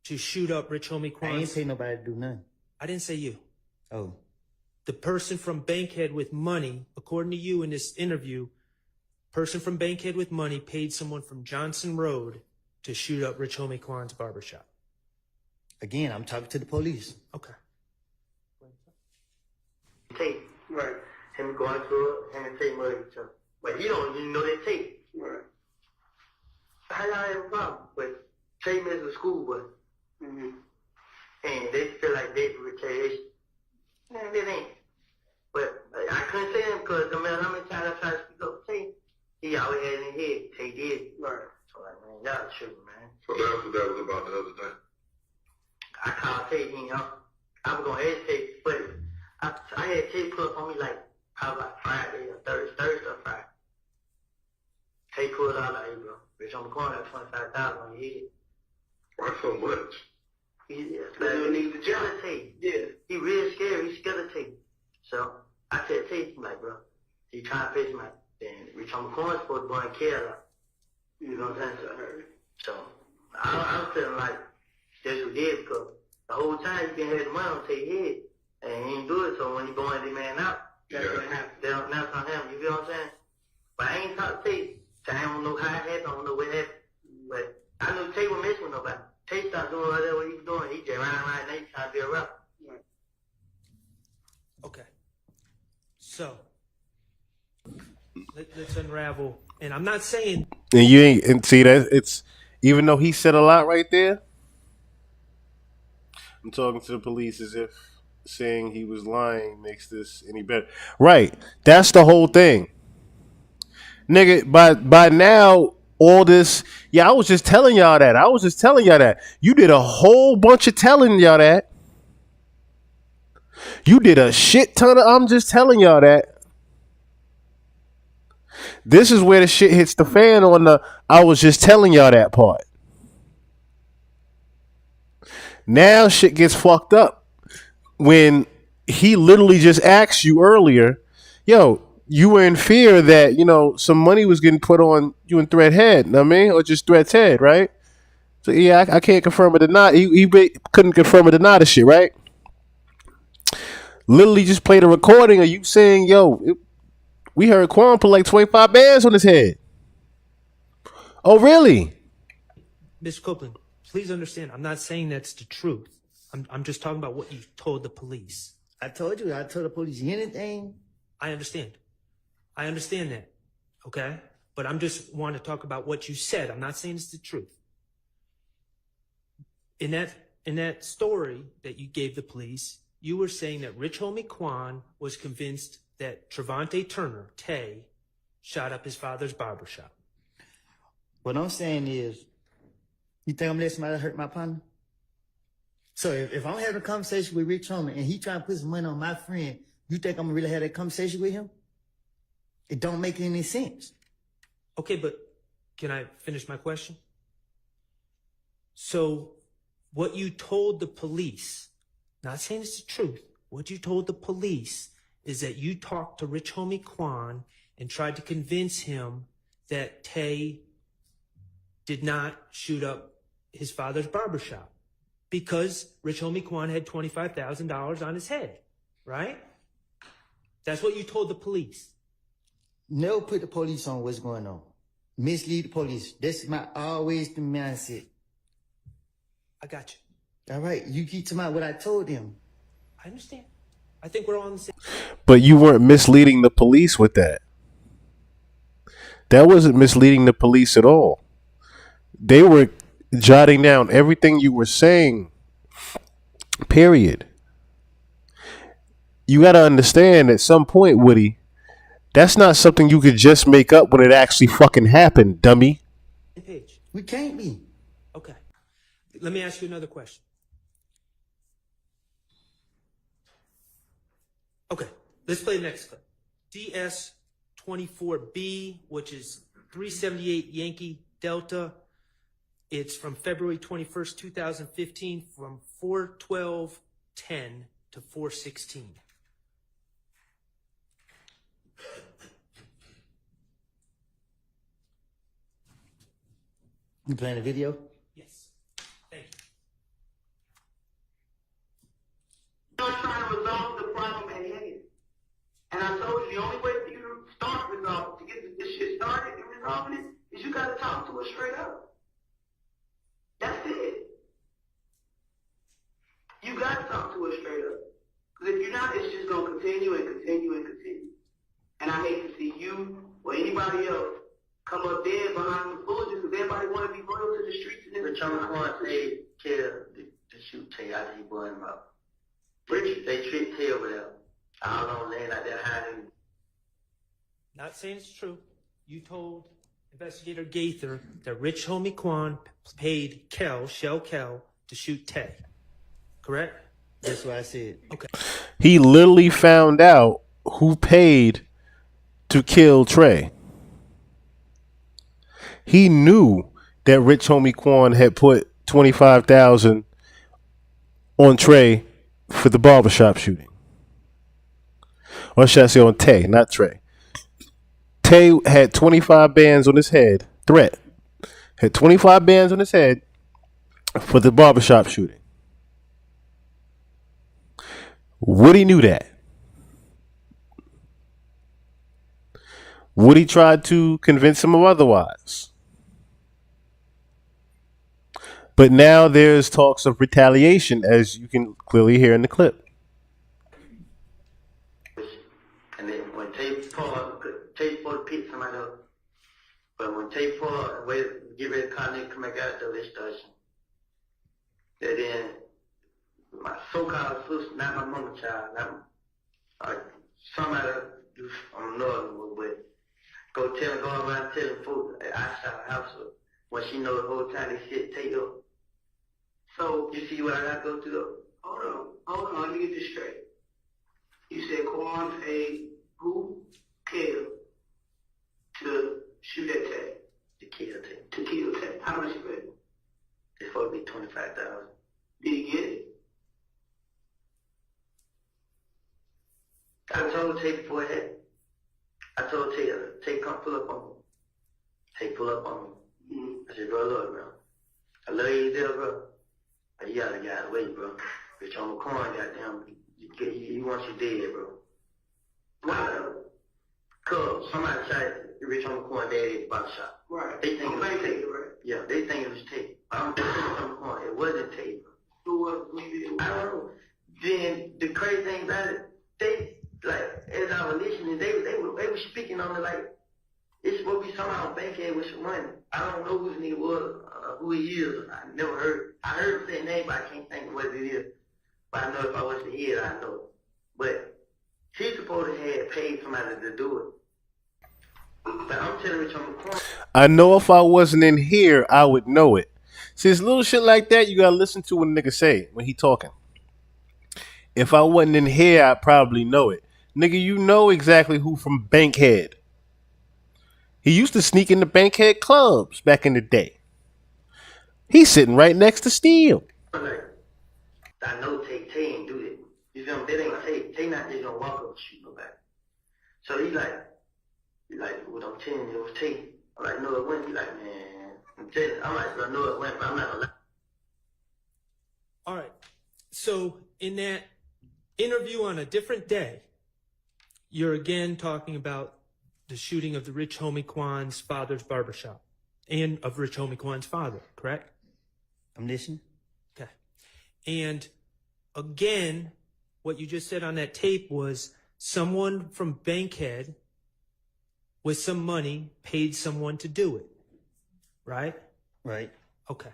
to shoot up Rich Homie Quan. I ain't pay nobody to do nothing. I didn't say you. Oh. The person from Bankhead with money, according to you in this interview, person from Bankhead with money paid someone from Johnson Road to shoot up Rich Homie Quan's barbershop. Again, I'm talking to the police. Okay. Tate. Right. Him going to it, him and Tate murder each other. But he don't even know that Tate. Right. How y'all have a problem? But Tate messed with school, but and they feel like they do retaliation. Man, it ain't. But I couldn't say him because no matter how many times I tried to speak up to Tate, he always had in his head, Tate did. Right. So like, man, y'all tripping, man. So that's what that was about the other day. I called Tate, you know. I was gonna hesitate, but I had Tate pull up on me like probably like Friday or Thursday or Friday. Tate pulled out like, hey bro, Rich Homie Quan got 25,000 on your head. Why so much? He's jealous Tate. Yeah. He real scared. He's scared of Tate. So I said Tate, I'm like, bro, he trying to face my then Rich Homie Quan's supposed to go and care like, you know what I'm saying? So I was feeling like that's what he did because the whole time he been had the money on Tate's head and he didn't do it. So when he going the man out, that's what happened. That's on him. You feel what I'm saying? But I ain't talked to Tate. So I don't know how it happened. I don't know what happened. But I knew Tate wasn't messing with nobody. Tate stopped doing whatever he was doing. He just ran around and he trying to be a rapper. Okay. So let's unravel. And I'm not saying. And you ain't and see that it's even though he said a lot right there. I'm talking to the police as if saying he was lying makes this any better. Right. That's the whole thing. Nigga, by now, all this, yeah, I was just telling y'all that. You did a whole bunch of telling y'all that. You did a shit ton of, I'm just telling y'all that. This is where the shit hits the fan on the, I was just telling y'all that part. Now shit gets fucked up. When he literally just asked you earlier, yo, you were in fear that, you know, some money was getting put on you and Threat Head, know what I mean? Or just Threat's head, right? So, yeah, I can't confirm or deny. He couldn't confirm or deny the shit, right? Literally just played a recording of you saying, yo, we heard Quan put like 25 bands on his head. Oh, really? Mr. Copeland, please understand, I'm not saying that's the truth. I'm just talking about what you told the police. I told you, I told the police anything. I understand that, okay? But I'm just wanting to talk about what you said. I'm not saying it's the truth. In that story that you gave the police, you were saying that Rich Homie Quan was convinced that Trevante Turner, Tay, shot up his father's barbershop. What I'm saying is, you think I'm letting somebody hurt my partner? So if I'm having a conversation with Rich Homie and he trying to put some money on my friend, you think I'm gonna really have that conversation with him? It don't make any sense. Okay, but can I finish my question? So what you told the police, not saying it's the truth, what you told the police is that you talked to Rich Homie Quan and tried to convince him that Tay did not shoot up his father's barbershop. because Rich Homie Quan had $25,000 on his head, right? That's what you told the police. Never put the police on what's going on. Mislead the police. That's always the mindset. I got you. All right, you keep talking about what I told them. I understand. I think we're all on the same. But you weren't misleading the police with that. That wasn't misleading the police at all. They were jotting down everything you were saying. Period. You got to understand at some point, Woody, that's not something you could just make up when it actually fucking happened, dummy. Page. We can't be. Okay. Let me ask you another question. Okay, let's play the next clip. DS24B, which is 378 Yankee Delta. It's from February 21st, 2015, from 4/12/10 to 4/16. You playing the video? Yes. Thank you. I'm trying to resolve the problem at hand. And I told you the only way for you to start resolving, to get this shit started and resolving it, is you gotta talk to us straight up. That's it. You gotta talk to us straight up. Because if you're not, it's just gonna continue and continue and continue. And I hate to see you or anybody else come up dead behind the bullshit because everybody want to be loyal to the streets and everything. Rich Homie Quan kill the shoot Tay after he brought him up. They tricked Tay over there. I don't know, laying like that hiding. Not saying it's true. You told Investigator Gaither that Rich Homie Quan paid Shell Kel, to shoot Tay. Correct? That's what I said. Okay. He literally found out who paid to kill Trey. He knew that Rich Homie Quan had put $25,000 on Trey for the barbershop shooting. Or should I say on Tay, not Trey. Tay had 25 bands on his head. Threat. Had 25 bands on his head for the barbershop shooting. Woody knew that. Woody tried to convince him of otherwise. But now there's talks of retaliation, as you can clearly hear in the clip. And then when Tay pulled to pick somebody up, but when Tay pulled and get ready to call nigga come back out there, they started. And then my so-called sister, not my mama child, somebody from Northern, but go around telling folks that I shot a house up when she know the whole time they shit Tay up. So, you see what I got to go through? Hold on, let me get this straight. You said Quan paid who? Kel to shoot at Tay. To kill Tay. To kill Tay. How much you paid? It's supposed to be $25,000. Did he get it? I told Tay before that. I told Tay, come pull up on me. Tay, pull up on me. Mm-hmm. I said, bro, look, bro. I love you there, bro. But you gotta get out of the way, bro. Rich Homie Quan, goddamn, he wants you dead, bro. Why? Cause somebody shot Rich Homie Quan dead at the barbershop. Right. They think it was Tay, right? Yeah, they think it was Tay. I'm just Rich Homie Quan. It wasn't Tay, bro. Who was it? I don't know. Then the crazy thing about it, they, like, as I was listening, they were speaking on it like, it's supposed to be somehow bankhead with some money. I don't know who this nigga was, who he is. I never heard. I heard him say his name, but I can't think of what it is. But I know if I was to hear it, I know. But he's supposed to have paid somebody to do it. But I'm telling Rich Homie Quan. I know if I wasn't in here, I would know it. See, it's little shit like that you gotta listen to when a nigga say it, when he talking. If I wasn't in here, I'd probably know it. Nigga, you know exactly who from Bankhead. He used to sneak in the Bankhead clubs back in the day. He's sitting right next to Steel. I know Tay ain't do that. You feel me? That ain't Tay. Tay not just gonna walk up and shoot nobody. So he like, what I'm telling you, it was Tay. I'm like, no, it wasn't. He like, man, I'm like, bro, no, it wasn't, but I'm not gonna lie. All right. So in that interview on a different day, you're again talking about the shooting of the Rich Homie Quan's father's barbershop and of Rich Homie Quan's father, correct? I'm listening. Okay. And again, what you just said on that tape was someone from Bankhead with some money paid someone to do it, right? Right. Okay.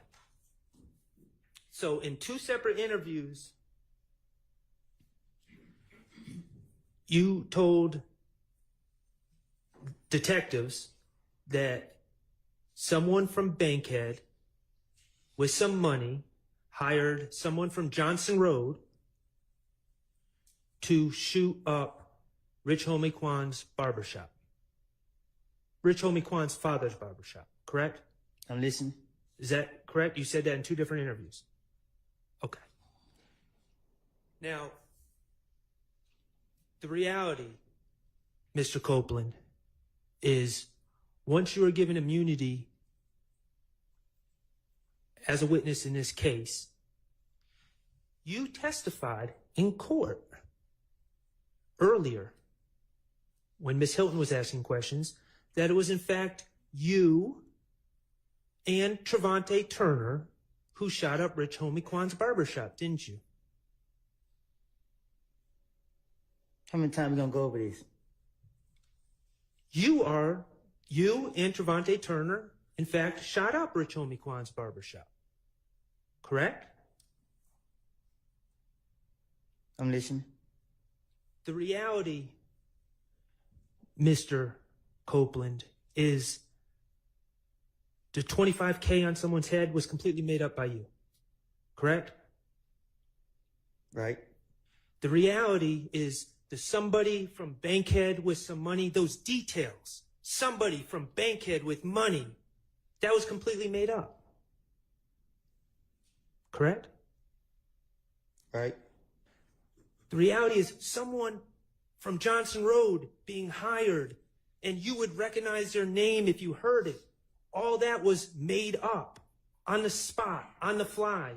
So in two separate interviews, you told detectives that someone from Bankhead with some money hired someone from Johnson Road to shoot up Rich Homie Quan's barbershop. Rich Homie Quan's father's barbershop, correct? I'm listening. Is that correct? You said that in two different interviews. Okay. Now, the reality, Mr. Copeland, is once you are given immunity as a witness in this case, you testified in court earlier when Ms. Hilton was asking questions that it was in fact you and Trevante Turner who shot up Rich Homie Quan's barbershop, didn't you? How many times we gonna go over this? You and Trevante Turner, in fact, shot up Rich Homie Quan's barbershop. Correct? I'm listening. The reality, Mr. Copeland, is the $25K on someone's head was completely made up by you. Correct? Right. The reality is the somebody from Bankhead with some money, those details, somebody from Bankhead with money, that was completely made up. Correct? Right. The reality is someone from Johnson Road being hired and you would recognize their name if you heard it. All that was made up on the spot, on the fly,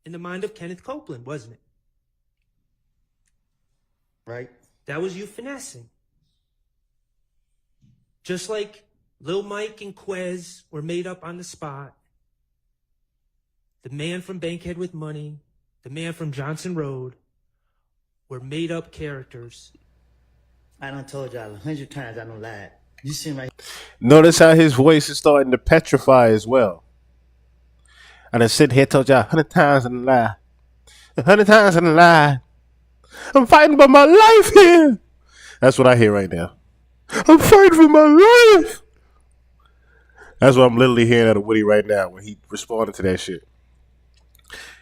in the mind of Kenneth Copeland, wasn't it? Right. That was you finessing. Just like Lil Mike and Quez were made up on the spot. The man from Bankhead with money, the man from Johnson Road were made up characters. I done told y'all 100 times I don't lie. You seem like... Notice how his voice is starting to petrify as well. I done sit here told y'all 100 times I done lie. 100 times I done lie. I'm fighting for my life here. That's what I hear right now. I'm fighting for my life. That's what I'm literally hearing out of Woody right now when he responded to that shit.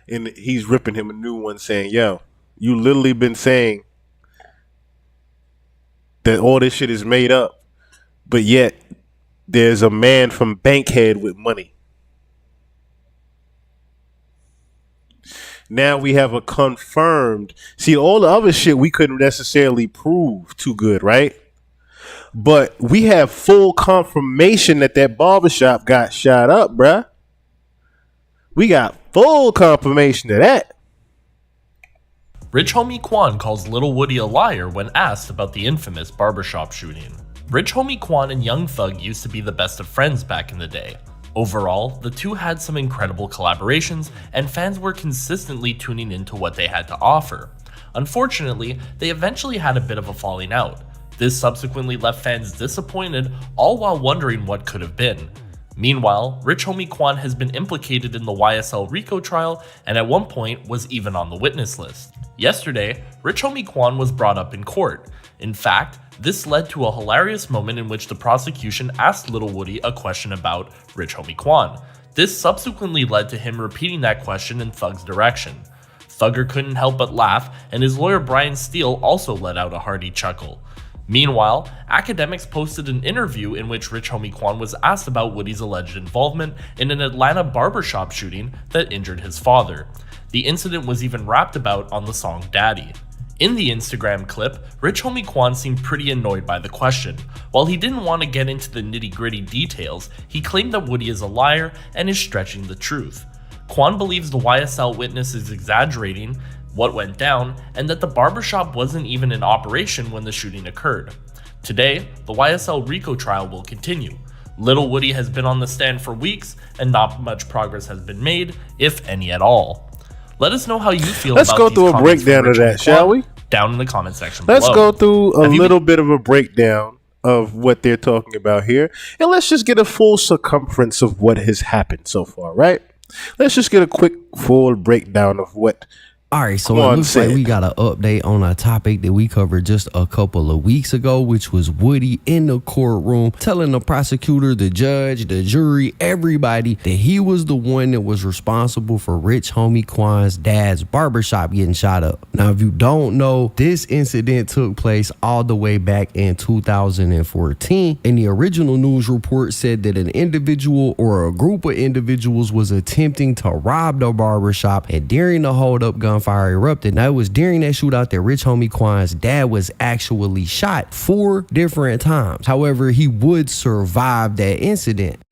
And he's ripping him a new one saying, yo, you literally been saying that all this shit is made up, but yet there's a man from Bankhead with money. Now we have a confirmed. See, all the other shit we couldn't necessarily prove too good, right? But we have full confirmation that that barbershop got shot up, bruh. We got full confirmation of that. Rich Homie Quan calls Little Woody a liar when asked about the infamous barbershop shooting. Rich Homie Quan and Young Thug used to be the best of friends back in the day. Overall, the two had some incredible collaborations, and fans were consistently tuning into what they had to offer. Unfortunately, they eventually had a bit of a falling out. This subsequently left fans disappointed, all while wondering what could have been. Meanwhile, Rich Homie Quan has been implicated in the YSL RICO trial and at one point was even on the witness list. Yesterday, Rich Homie Quan was brought up in court. In fact, this led to a hilarious moment in which the prosecution asked Little Woody a question about Rich Homie Quan. This subsequently led to him repeating that question in Thug's direction. Thugger couldn't help but laugh, and his lawyer Brian Steele also let out a hearty chuckle. Meanwhile, Academics posted an interview in which Rich Homie Quan was asked about Woody's alleged involvement in an Atlanta barbershop shooting that injured his father. The incident was even rapped about on the song Daddy. In the Instagram clip, Rich Homie Quan seemed pretty annoyed by the question. While he didn't want to get into the nitty-gritty details, he claimed that Woody is a liar and is stretching the truth. Quan believes the YSL witness is exaggerating what went down and that the barbershop wasn't even in operation when the shooting occurred. Today, the YSL RICO trial will continue. Little Woody has been on the stand for weeks and not much progress has been made, if any at all. Let us know how you feel Let's about go these through a comments from breakdown of Rich that, Homie shall Quan we? down in the comment section Let's below. go through a Have you little bit of a breakdown of what they're talking about here. And let's just get a full circumference of what has happened so far, right? Let's just get a quick full breakdown of what All right, so Quan it looks said. like we got an update on a topic that we covered just a couple of weeks ago, which was Woody in the courtroom telling the prosecutor, the judge, the jury, everybody that he was the one that was responsible for Rich Homie Quan's dad's barbershop getting shot up. Now, if you don't know, this incident took place all the way back in 2014, and the original news report said that an individual or a group of individuals was attempting to rob the barbershop, and during the hold-up, gunfire erupted. Now, it was during that shootout that Rich Homie Quan's dad was actually shot 4 different times. However, he would survive that incident.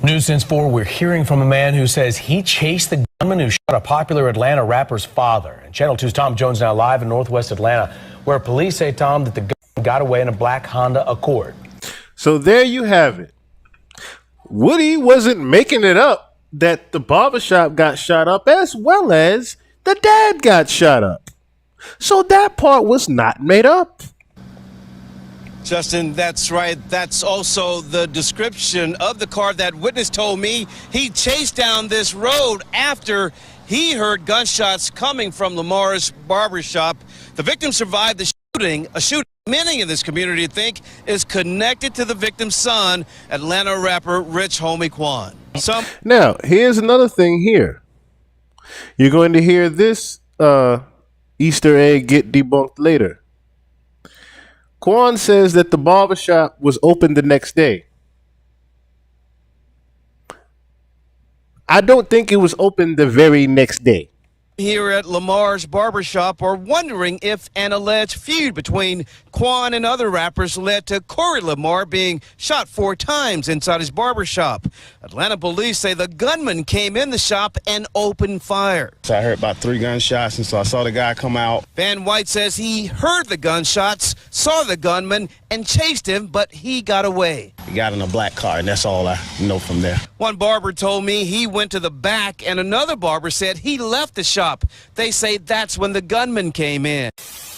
News Since 4, we're hearing from a man who says he chased the gunman who shot a popular Atlanta rapper's father. And Channel 2's Tom Jones now live in Northwest Atlanta, where police say, Tom, that the gunman got away in a black Honda Accord. So there you have it. Woody wasn't making it up that the barbershop got shot up as well as the dad got shot up. So that part was not made up. Justin, that's right. That's also the description of the car. That witness told me he chased down this road after he heard gunshots coming from Lamar's barbershop. The victim survived the shooting, a shooting many in this community think is connected to the victim's son, Atlanta rapper Rich Homie Quan. Now, here's another thing here. You're going to hear this Easter egg get debunked later. Quan says that the barbershop was open the next day. I don't think it was open the very next day. Here at Lamar's barbershop are wondering if an alleged feud between Quan and other rappers led to Corey Lamar being shot 4 times inside his barbershop. Atlanta police say the gunman came in the shop and opened fire. So I heard about 3 gunshots, and so I saw the guy come out. Van White says he heard the gunshots, saw the gunman, and chased him, but he got away. He got in a black car, and that's all I know from there. One barber told me he went to the back, and another barber said he left the shop. They say that's when the gunman came in.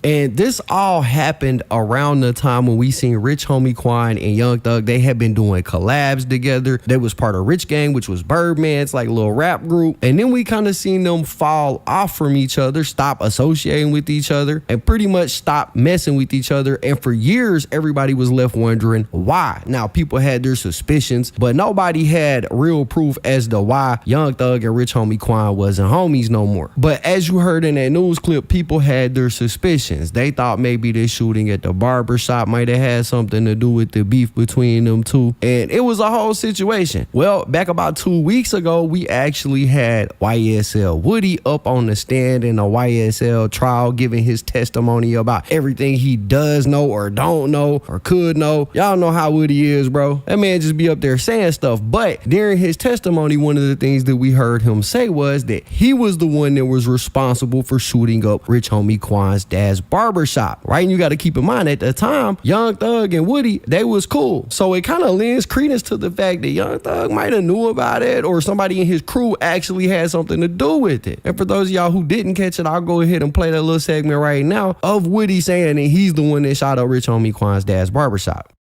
And this all happened around the time when we seen Rich Homie Quan and Young Thug. They had been doing collabs together. They was part of Rich Gang, which was Birdman's like little rap group. And then we kind of seen them fall off from each other, stop associating with each other, and pretty much stop messing with each other. And for years, everybody was left wondering why. Now, people had their suspicions, but nobody had real proof as to why Young Thug and Rich Homie Quan wasn't homies no more. But as you heard in that news clip, people had their suspicions. They thought maybe this shooting at the barbershop might have had something to do with the beef between them two. And it was a whole situation. Well, back about 2 weeks ago, we actually had YSL Woody up on the stand in a YSL trial giving his testimony about everything he does know or don't know or could know. Y'all know how Woody is, bro. That man just be up there saying stuff. But during his testimony, one of the things that we heard him say was that he was the one that was responsible for shooting up Rich Homie Quan's dad's barbershop, right? And you got to keep in mind at the time, Young Thug and Woody, they was cool. So it kind of lends credence to the fact that Young Thug might have knew about it or somebody in his crew actually had something to do with it. And for those of y'all who didn't catch it, I'll go ahead and play that little segment right now of Woody saying that he's the one that shot up Rich Homie Quan's dad's barbershop.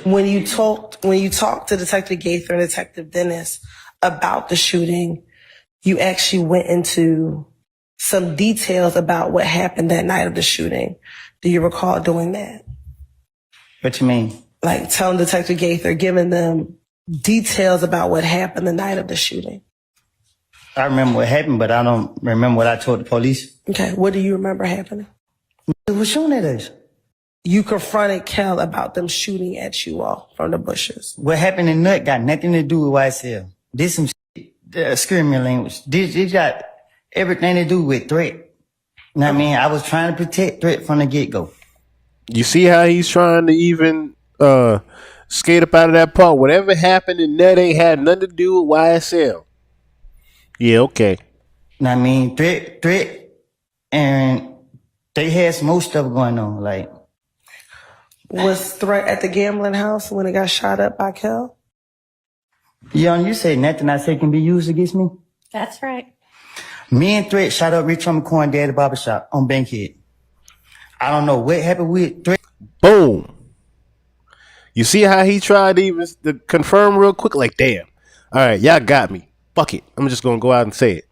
When you talked to Detective Gaither and Detective Dennis about the shooting, you actually went into some details about what happened that night of the shooting. Do you recall doing that? What you mean? Like telling Detective Gaither, giving them details about what happened the night of the shooting. I remember what happened, but I don't remember what I told the police. Okay, what do you remember happening? What shooting at us? You confronted Kel about them shooting at you all from the bushes. What happened in Nut got nothing to do with YSL. This some screaming language. This got everything to do with threat. You know what I mean? I was trying to protect threat from the get-go. You see how he's trying to even skate up out of that part? Whatever happened in that ain't had nothing to do with YSL. Yeah, okay. I mean, threat, and they had some more stuff going on. Like, Was Threat at the gambling house when it got shot up by Kel? you say nothing I say can be used against me? That's right. Me and Threat shot up Rich Homie Quan Dad at the Barbershop on Bankhead. I don't know what happened with Threat. Boom. You see how he tried to even to confirm real quick? Like, damn. All right, y'all got me. Fuck it. I'm just gonna go out and say it.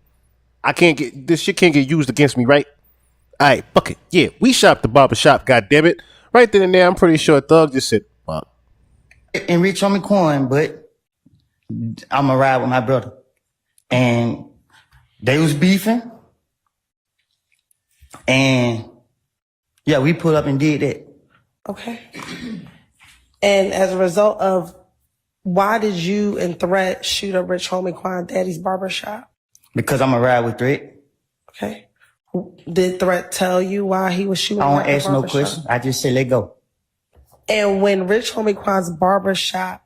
I can't get this shit can't get used against me, right? All right, fuck it. Yeah, we shot the barbershop. God damn it! Right then and there, I'm pretty sure Thug just said, "Fuck." And Rich Homie Quan, but I'm a ride with my brother, and they was beefing, and yeah, we put up and did that. Okay. And as a result of, why did you and Threat shoot up Rich Homie Quan Daddy's barbershop? Because I'm a ride with Threat. Okay. Did Threat tell you why he was shooting I up don't the ask no barbershop? questions. I just say let go. And when Rich Homie Quan's barbershop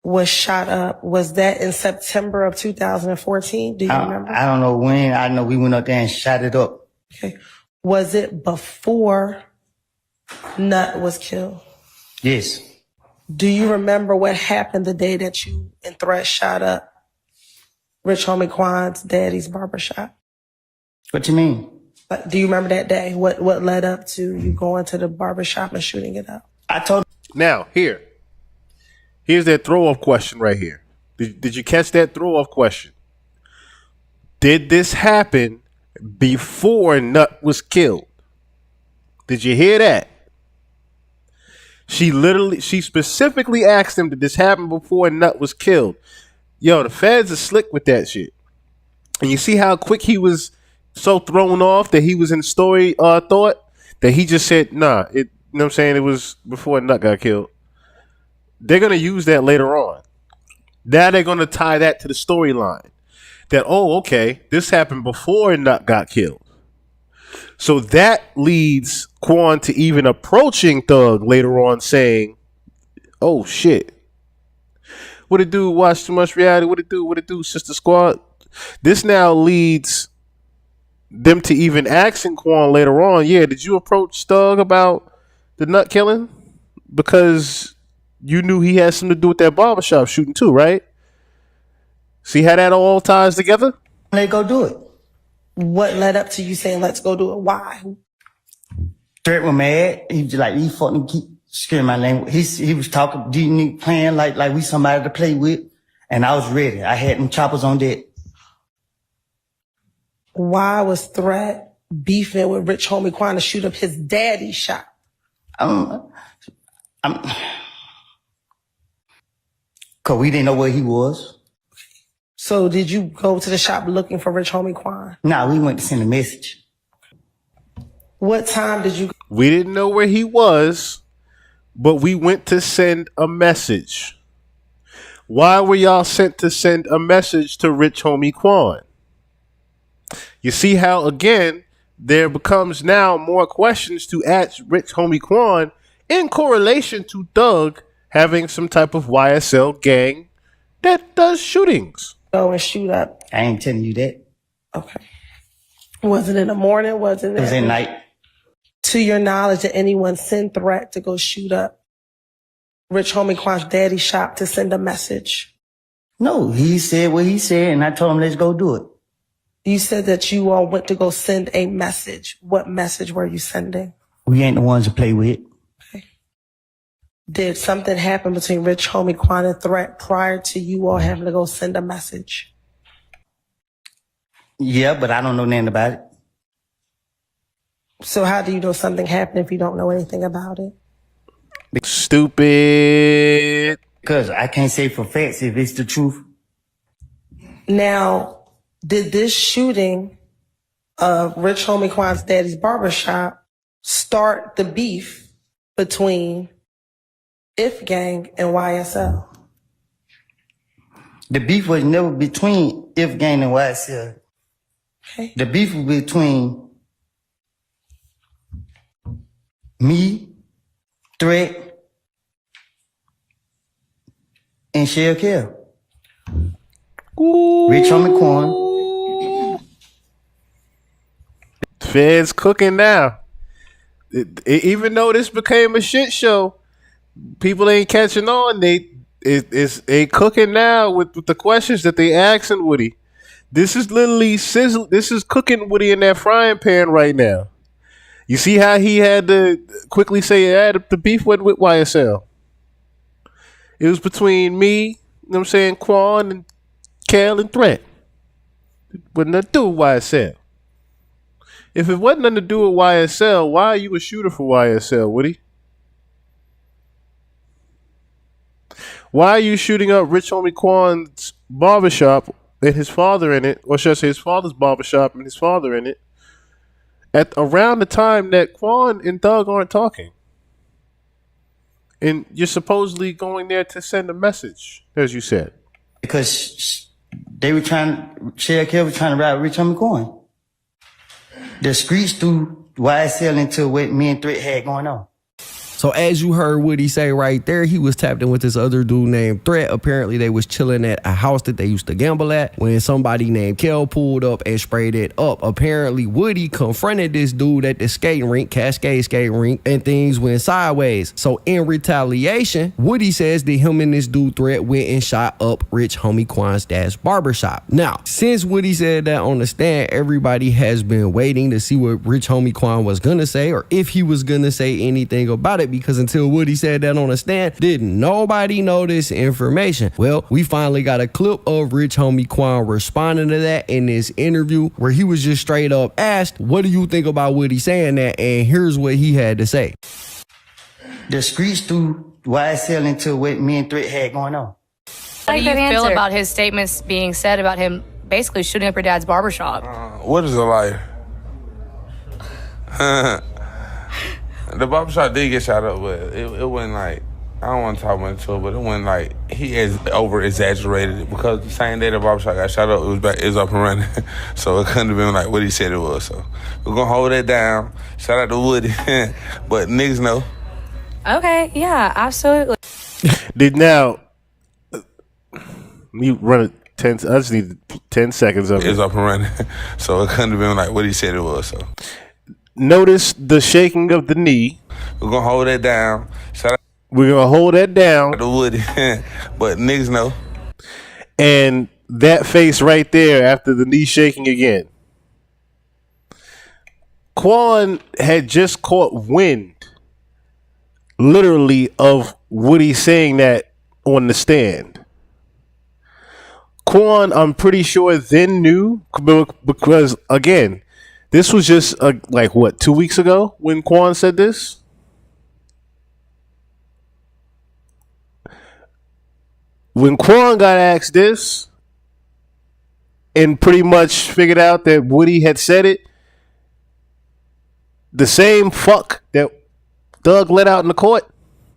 was shot up, was that in September of 2014? Do you remember? I don't know when. I know we went up there and shot it up. Okay. Was it before Nut was killed? Yes. Do you remember what happened the day that you and Threat shot up Rich Homie Quan's daddy's barbershop? What you mean? Like, do you remember that day? What led up to you going to the barbershop and shooting it up? I told. Now here's that throw off question right here. Did you catch that throw off question? Did this happen before Nut was killed? Did you hear that? She specifically asked him, did this happen before Nut was killed? Yo, the feds are slick with that shit. And you see how quick he was so thrown off that he was in story thought that he just said, nah, you know what I'm saying? It was before Nut got killed. They're going to use that later on. Now they're going to tie that to the storyline. That, oh, okay, this happened before Nut got killed. So that leads Quan to even approaching Thug later on saying, oh, shit. What it do? Watch too much reality? What it do? What it do, Sister Squad? This now leads them to even asking Quan later on, yeah, did you approach Thug about the Nut killing? Because you knew he had something to do with that barbershop shooting too, right? See how that all ties together? Let go do it. What led up to you saying, let's go do it? Why? Threat was mad. He was like, he fucking keep scaring my name. He was talking, playing like we somebody to play with. And I was ready. I had them choppers on deck. Why was Threat beefing with Rich Homie Quan to shoot up his daddy's shop? Cause we didn't know where he was. So did you go to the shop looking for Rich Homie Quan? Nah, we went to send a message. What time did you? We didn't know where he was, but we went to send a message. Why were y'all sent to send a message to Rich Homie Quan? You see how, again, there becomes now more questions to ask Rich Homie Quan in correlation to Thug having some type of YSL gang that does shootings. Go and shoot up. I ain't telling you that. Okay. Was it in the morning? Was it? It was at night. To your knowledge, did anyone send Threat to go shoot up Rich Homie Quan's daddy's shop to send a message? No, he said what he said, and I told him let's go do it. You said that you all went to go send a message. What message were you sending? We ain't the ones to play with. Okay. Did something happen between Rich Homie Quan and Threat prior to you all having to go send a message? Yeah, but I don't know nothing about it. So how do you know something happened if you don't know anything about it? Stupid. Because I can't say for facts if it's the truth. Now, did this shooting of Rich Homie Quan's daddy's barbershop start the beef between If Gang and YSL? The beef was never between If Gang and YSL. Okay. The beef was between me, Threat, and Shell Kill. Rich Homie Quan. Feds cooking now. Even though this became a shit show, people ain't catching on. They cooking now with the questions that they asking Woody. This is literally sizzle. This is cooking Woody in that frying pan right now. You see how he had to quickly say, the beef wasn't with YSL. It was between me, you know what I'm saying, Quan and Cal and Threat. It wasn't nothing to do with YSL. If it wasn't nothing to do with YSL, why are you a shooter for YSL, Woody? Why are you shooting up Rich Homie Quan's barbershop and his father in it, or should I say his father's barbershop and his father in it, at around the time that Quan and Thug aren't talking? And you're supposedly going there to send a message, as you said. Because they were Shell Kill was trying to ride Rich Homie Quan. The streets threw YSL into what me and Threat had going on. So as you heard Woody say right there, he was tapped in with this other dude named Threat. Apparently they was chilling at a house that they used to gamble at when somebody named Kel pulled up and sprayed it up. Apparently Woody confronted this dude at the skating rink, Cascade skating rink, and things went sideways. So in retaliation, Woody says that him and this dude Threat went and shot up Rich Homie Quan's dad's barbershop. Now, since Woody said that on the stand, everybody has been waiting to see what Rich Homie Quan was gonna say, or if he was gonna say anything about it, because until Woody said that on the stand, didn't nobody know this information. Well, we finally got a clip of Rich Homie Quan responding to that in this interview where he was just straight up asked, what do you think about Woody saying that? And here's what he had to say. The streets threw YSL into what me and Threat had going on. How do you feel about his statements being said about him basically shooting up your dad's barbershop? What is a liar? The barbershop did get shot up, but it wasn't like, I don't want to talk much to it, but it wasn't like he is over exaggerated it, because the same day the barbershop got shot up, it was up and running. So it couldn't have been like what he said it was. So we're gonna hold that down. Shout out to Woody. But niggas know. Okay, yeah, absolutely. Now, you run it 10. I just need 10 seconds of it. It was up and running. So it couldn't have been like what he said it was. So notice the shaking of the knee. We're gonna hold that down. We're gonna hold that down. The Woody. But niggas know. And that face right there after the knee shaking again. Quan had just caught wind, literally, of Woody saying that on the stand. Quan, I'm pretty sure, then knew, because again, this was just like what, 2 weeks ago when Quan said this? When Quan got asked this and pretty much figured out that Woody had said it, the same fuck that Thug let out in the court,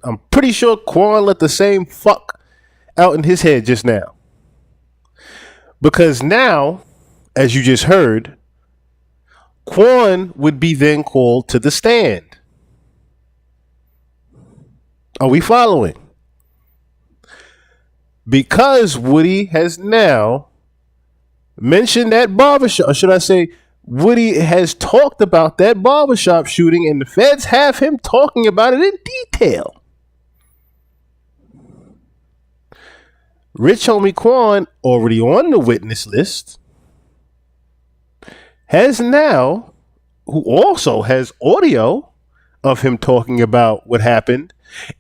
I'm pretty sure Quan let the same fuck out in his head just now. Because now, as you just heard, Quan would be then called to the stand. Are we following? Because Woody has now mentioned that barbershop, or should I say, Woody has talked about that barbershop shooting, and the feds have him talking about it in detail. Rich Homie Quan, already on the witness list, has now, who also has audio of him talking about what happened,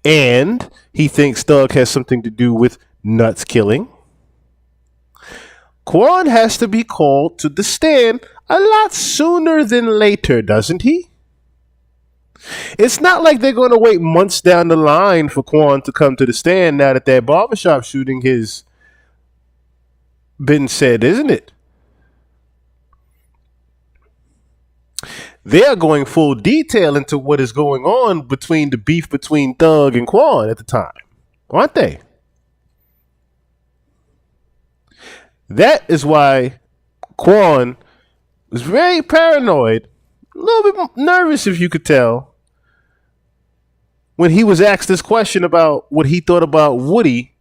and he thinks Thug has something to do with Nuts killing. Quan has to be called to the stand a lot sooner than later, doesn't he? It's not like they're going to wait months down the line for Quan to come to the stand now that that barbershop shooting has been said, isn't it? They are going full detail into what is going on between the beef between Thug and Quan at the time, aren't they? That is why Quan was very paranoid, a little bit nervous, if you could tell, when he was asked this question about what he thought about Woody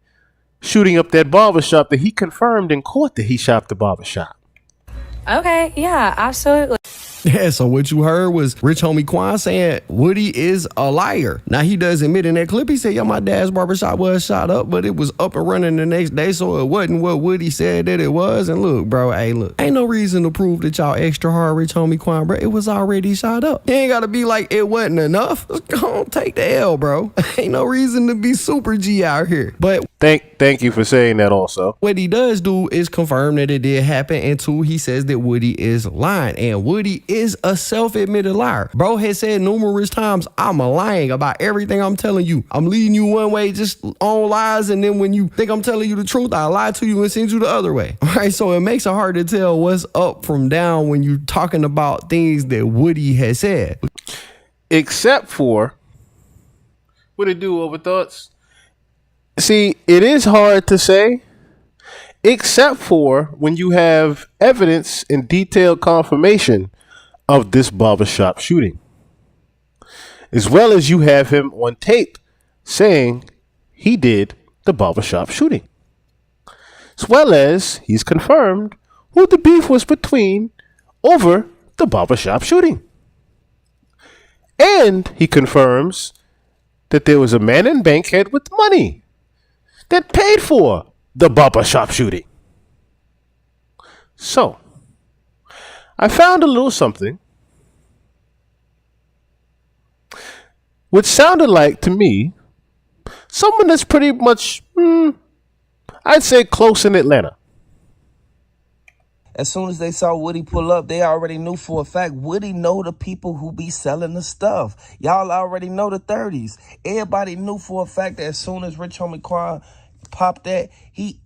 shooting up that barbershop that he confirmed in court that he shot the barbershop. Okay, yeah, absolutely. Yeah, so what you heard was Rich Homie Quan saying Woody is a liar. Now, he does admit in that clip, he said, yo, my dad's barbershop was shot up, but it was up and running the next day, so it wasn't what Woody said that it was. And look, bro, hey, look, ain't no reason to prove that y'all extra hard, Rich Homie Quan, bro. It was already shot up. You ain't gotta be like, it wasn't enough. Just go on, take the L, bro. Ain't no reason to be super G out here. But Thank you for saying that also. what he does do is confirm that it did happen, and two, he says that Woody is lying, and Woody is a self-admitted liar. Bro has said numerous times, I'm lying about everything I'm telling you. I'm leading you one way just on lies, and then when you think I'm telling you the truth, I lie to you and send you the other way. All right, so it makes it hard to tell what's up from down when you're talking about things that Woody has said. Except for, what it do, Overthoughts? See, it is hard to say, except for when you have evidence and detailed confirmation of this barbershop shooting, as well as you have him on tape saying he did the barbershop shooting, as well as he's confirmed who the beef was between over the barbershop shooting. And he confirms that there was a man in Bankhead with money that paid for the barbershop shooting. So, I found a little something which sounded like, to me, someone that's pretty much, I'd say, close in Atlanta. As soon as they saw Woody pull up, they already knew for a fact Woody know the people who be selling the stuff. Y'all already know the 30s. Everybody knew for a fact that as soon as Rich Homie Quan popped that, he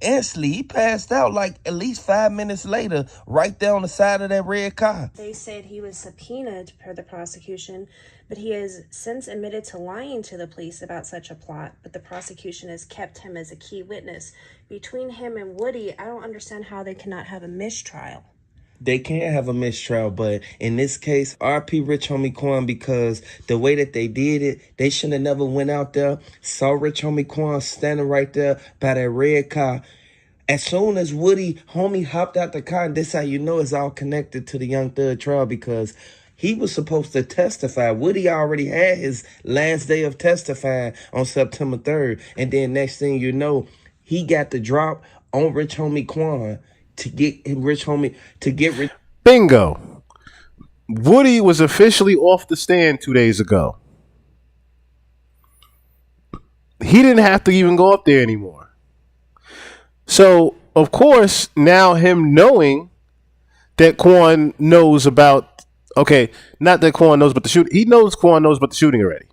passed out like at least 5 minutes later, right there on the side of that red car. They said he was subpoenaed per the prosecution, but he has since admitted to lying to the police about such a plot, but the prosecution has kept him as a key witness. Between him and Woody, I don't understand how they cannot have a mistrial. They can't have a mistrial, but in this case, RP Rich Homie Quan, because the way that they did it, they should have never went out there, saw Rich Homie Quan standing right there by that red car. As soon as Woody Homie hopped out the car, and this how you know it's all connected to the Young Thug trial, because he was supposed to testify. Woody already had his last day of testifying on September 3rd. And then next thing you know, he got the drop on Rich Homie Quan to get Rich Homie, to get Rich. Bingo. Woody was officially off the stand 2 days ago. He didn't have to even go up there anymore. So, of course, now him knowing that Quan knows about, okay, not that Quan knows about the shooting. He knows Quan knows about the shooting already.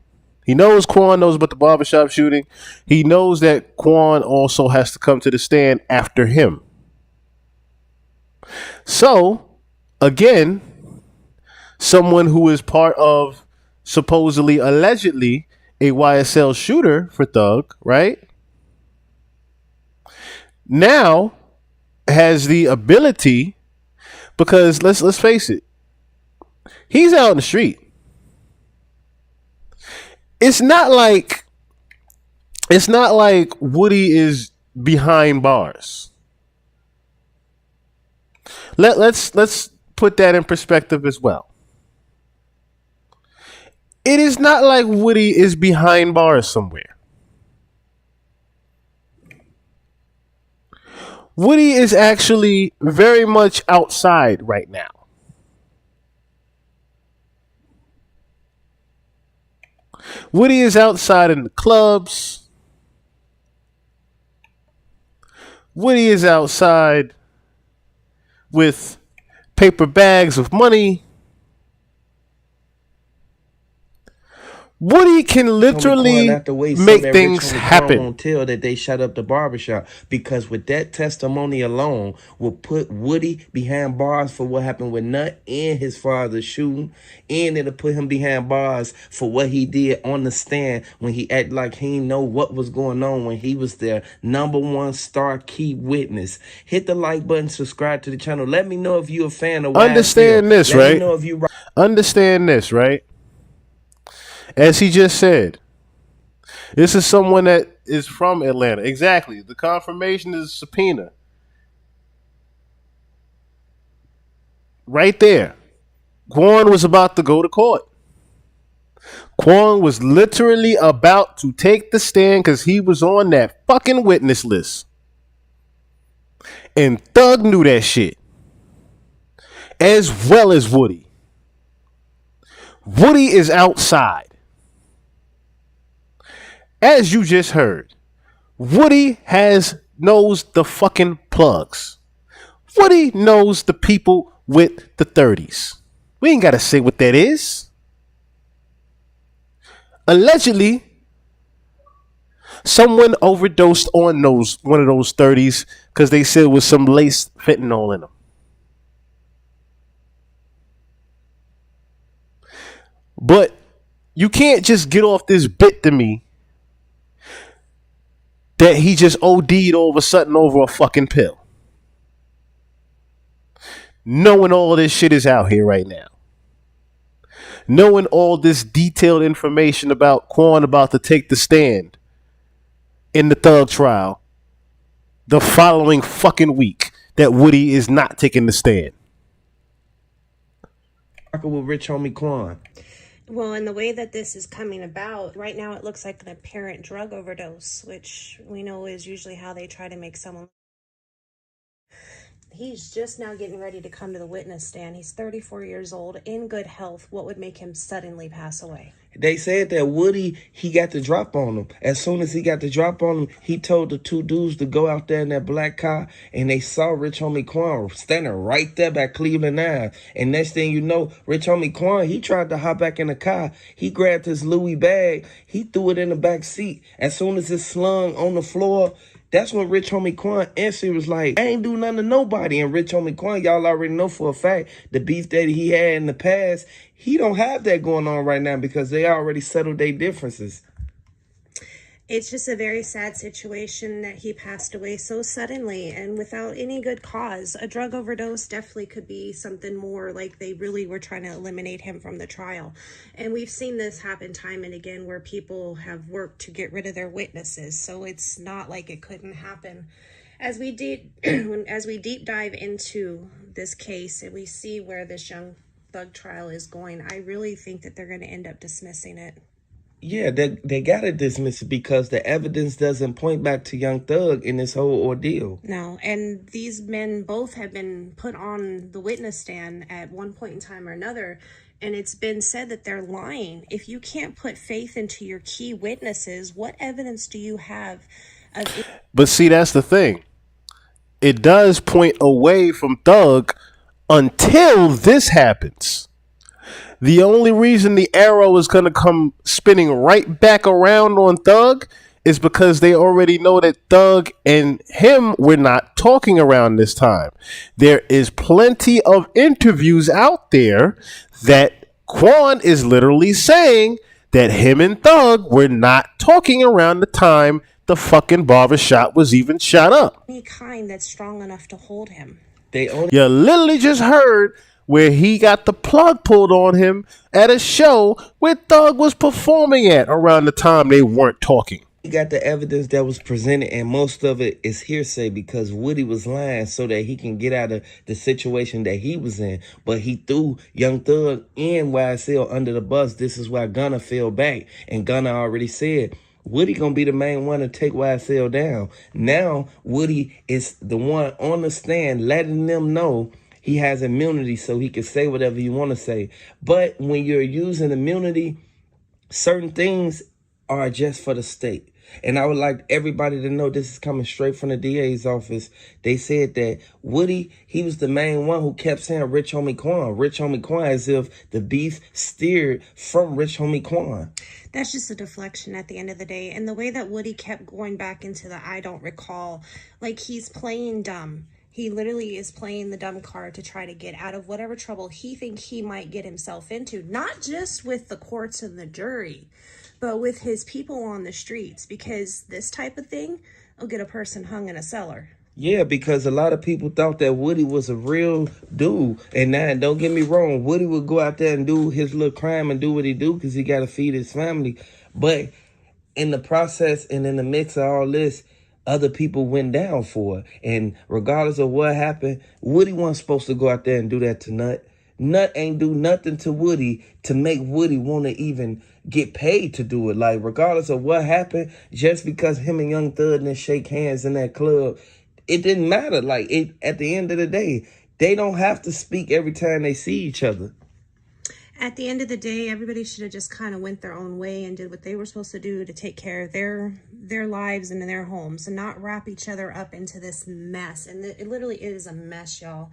He knows Quan knows about the barbershop shooting. He knows that Quan also has to come to the stand after him. So, again, someone who is part of supposedly, allegedly, a YSL shooter for Thug, right? Now has the ability, because let's face it, he's out in the street. It's not like Woody is behind bars. Let's put that in perspective as well. It is not like Woody is behind bars somewhere. Woody is actually very much outside right now. Woody is outside in the clubs. Woody is outside with paper bags of money. Woody can literally make things happen. Won't tell that they shut up the barbershop, because with that testimony alone will put Woody behind bars for what happened with Nut and his father shooting, and it'll put him behind bars for what he did on the stand when he acted like he didn't know what was going on when he was their #1 star key witness. Hit the like button, subscribe to the channel. Let me know if you're a fan of Understand this, Let right? me know if you Understand this, right? As he just said, This is someone that is from Atlanta. Exactly. The confirmation is subpoena. Right there. Quan was about to go to court. Quan was literally about to take the stand because he was on that fucking witness list. And Thug knew that shit. As well as Woody. Woody is outside. As you just heard, Woody knows the fucking plugs. Woody knows the people with the 30s. We ain't got to say what that is. Allegedly, someone overdosed on one of those 30s because they said it was some lace fentanyl in them. But you can't just get off this bit to me that he just OD'd all of a sudden over a fucking pill. Knowing all this shit is out here right now. Knowing all this detailed information about Quan about to take the stand in the Thug trial the following fucking week that Woody is not taking the stand. With Rich Homie Quan. Well, in the way that this is coming about, right now it looks like an apparent drug overdose, which we know is usually how they try to make someone. He's just now getting ready to come to the witness stand. He's 34 years old, in good health. What would make him suddenly pass away? They said that Woody, he got the drop on him. As soon as he got the drop on him, he told the two dudes to go out there in that black car, and they saw Rich Homie Quan standing right there by Cleveland Ave. And next thing you know, Rich Homie Quan, he tried to hop back in the car. He grabbed his Louis bag. He threw it in the back seat. As soon as it slung on the floor, that's when Rich Homie Quan answered was like, I ain't do nothing to nobody. And Rich Homie Quan, y'all already know for a fact, the beef that he had in the past, he don't have that going on right now because they already settled their differences. It's just a very sad situation that he passed away so suddenly and without any good cause. A drug overdose definitely could be something more, like they really were trying to eliminate him from the trial. And we've seen this happen time and again where people have worked to get rid of their witnesses. So it's not like it couldn't happen. As we deep dive into this case and we see where this young thug trial is going, I really think that they're going to end up dismissing it. Yeah, they got to dismiss it because the evidence doesn't point back to Young Thug in this whole ordeal. No, and these men both have been put on the witness stand at one point in time or another, and it's been said that they're lying. If you can't put faith into your key witnesses, what evidence do you have of it? But see, that's the thing. It does point away from Thug until this happens. The only reason the arrow is going to come spinning right back around on Thug is because they already know that Thug and him were not talking around this time. There is plenty of interviews out there that Quan is literally saying that him and Thug were not talking around the time the fucking barbershop was even shot up. Any kind that's strong enough to hold him. You literally just heard where he got the plug pulled on him at a show where Thug was performing at around the time they weren't talking. He got the evidence that was presented, and most of it is hearsay because Woody was lying so that he can get out of the situation that he was in. But he threw Young Thug and YSL under the bus. This is why Gunna fell back, and Gunna already said Woody gonna be the main one to take YSL down. Now Woody is the one on the stand letting them know he has immunity so he can say whatever you want to say. But when you're using immunity, certain things are just for the state. And I would like everybody to know this is coming straight from the DA's office. They said that Woody, he was the main one who kept saying Rich Homie Quan. Rich Homie Quan, as if the beef steered from Rich Homie Quan. That's just a deflection at the end of the day. And the way that Woody kept going back into the I don't recall, like he's playing dumb. He literally is playing the dumb card to try to get out of whatever trouble he thinks he might get himself into. Not just with the courts and the jury, but with his people on the streets. Because this type of thing will get a person hung in a cellar. Yeah, because a lot of people thought that Woody was a real dude. And now, don't get me wrong, Woody would go out there and do his little crime and do what he do because he got to feed his family. But in the process and in the mix of all this, other people went down for it. And regardless of what happened, Woody wasn't supposed to go out there and do that to Nut. Nut ain't do nothing to Woody to make Woody want to even get paid to do it. Like, regardless of what happened, just because him and Young Thug didn't shake hands in that club, it didn't matter. Like, it at the end of the day, they don't have to speak every time they see each other. At the end of the day, everybody should have just kind of went their own way and did what they were supposed to do to take care of their lives and their homes, and not wrap each other up into this mess. And it literally is a mess, y'all.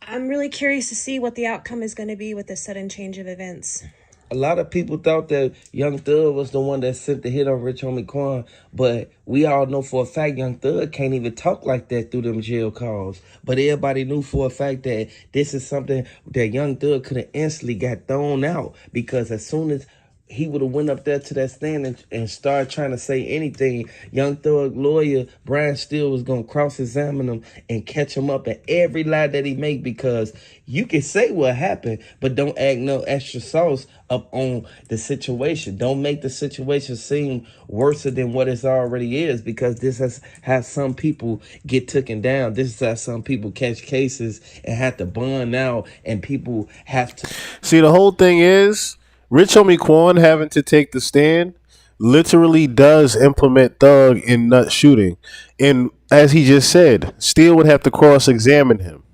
I'm really curious to see what the outcome is going to be with this sudden change of events. A lot of people thought that Young Thug was the one that sent the hit on Rich Homie Quan, but we all know for a fact Young Thug can't even talk like that through them jail calls. But everybody knew for a fact that this is something that Young Thug could have instantly got thrown out, because as soon as he would have went up there to that stand and started trying to say anything, Young Thug lawyer Brian Steele was going to cross-examine him and catch him up in every lie that he make, because you can say what happened, but don't add no extra sauce up on the situation. Don't make the situation seem worse than what it already is, because this has how some people get taken down. This is how some people catch cases and have to bond out, and people have to... See, the whole thing is, Rich Homie Quan having to take the stand literally does implement Thug in Nut shooting. And as he just said, Steele would have to cross-examine him.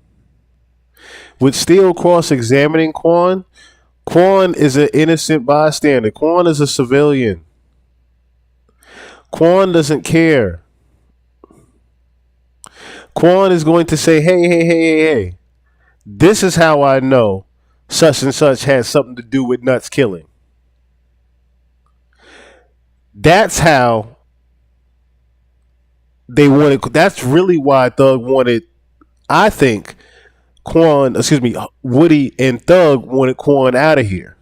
With Steele cross-examining Quan, Quan is an innocent bystander. Quan is a civilian. Quan doesn't care. Quan is going to say, hey, this is how I know such and such has something to do with Nut's killing. That's how they wanted. That's really why Thug wanted, I think, Woody and Thug wanted Quan out of here.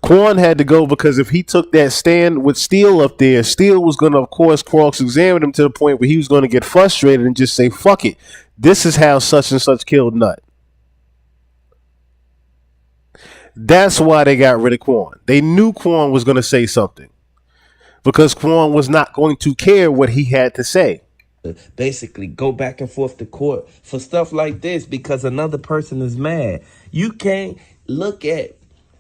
Quan had to go because if he took that stand with Steele up there, Steele was going to, of course, cross-examine him to the point where he was going to get frustrated and just say, fuck it. This is how such and such killed Nut. That's why they got rid of Quan. They knew Quan was going to say something, because Quan was not going to care what he had to say. Basically go back and forth to court for stuff like this because another person is mad. You can't look at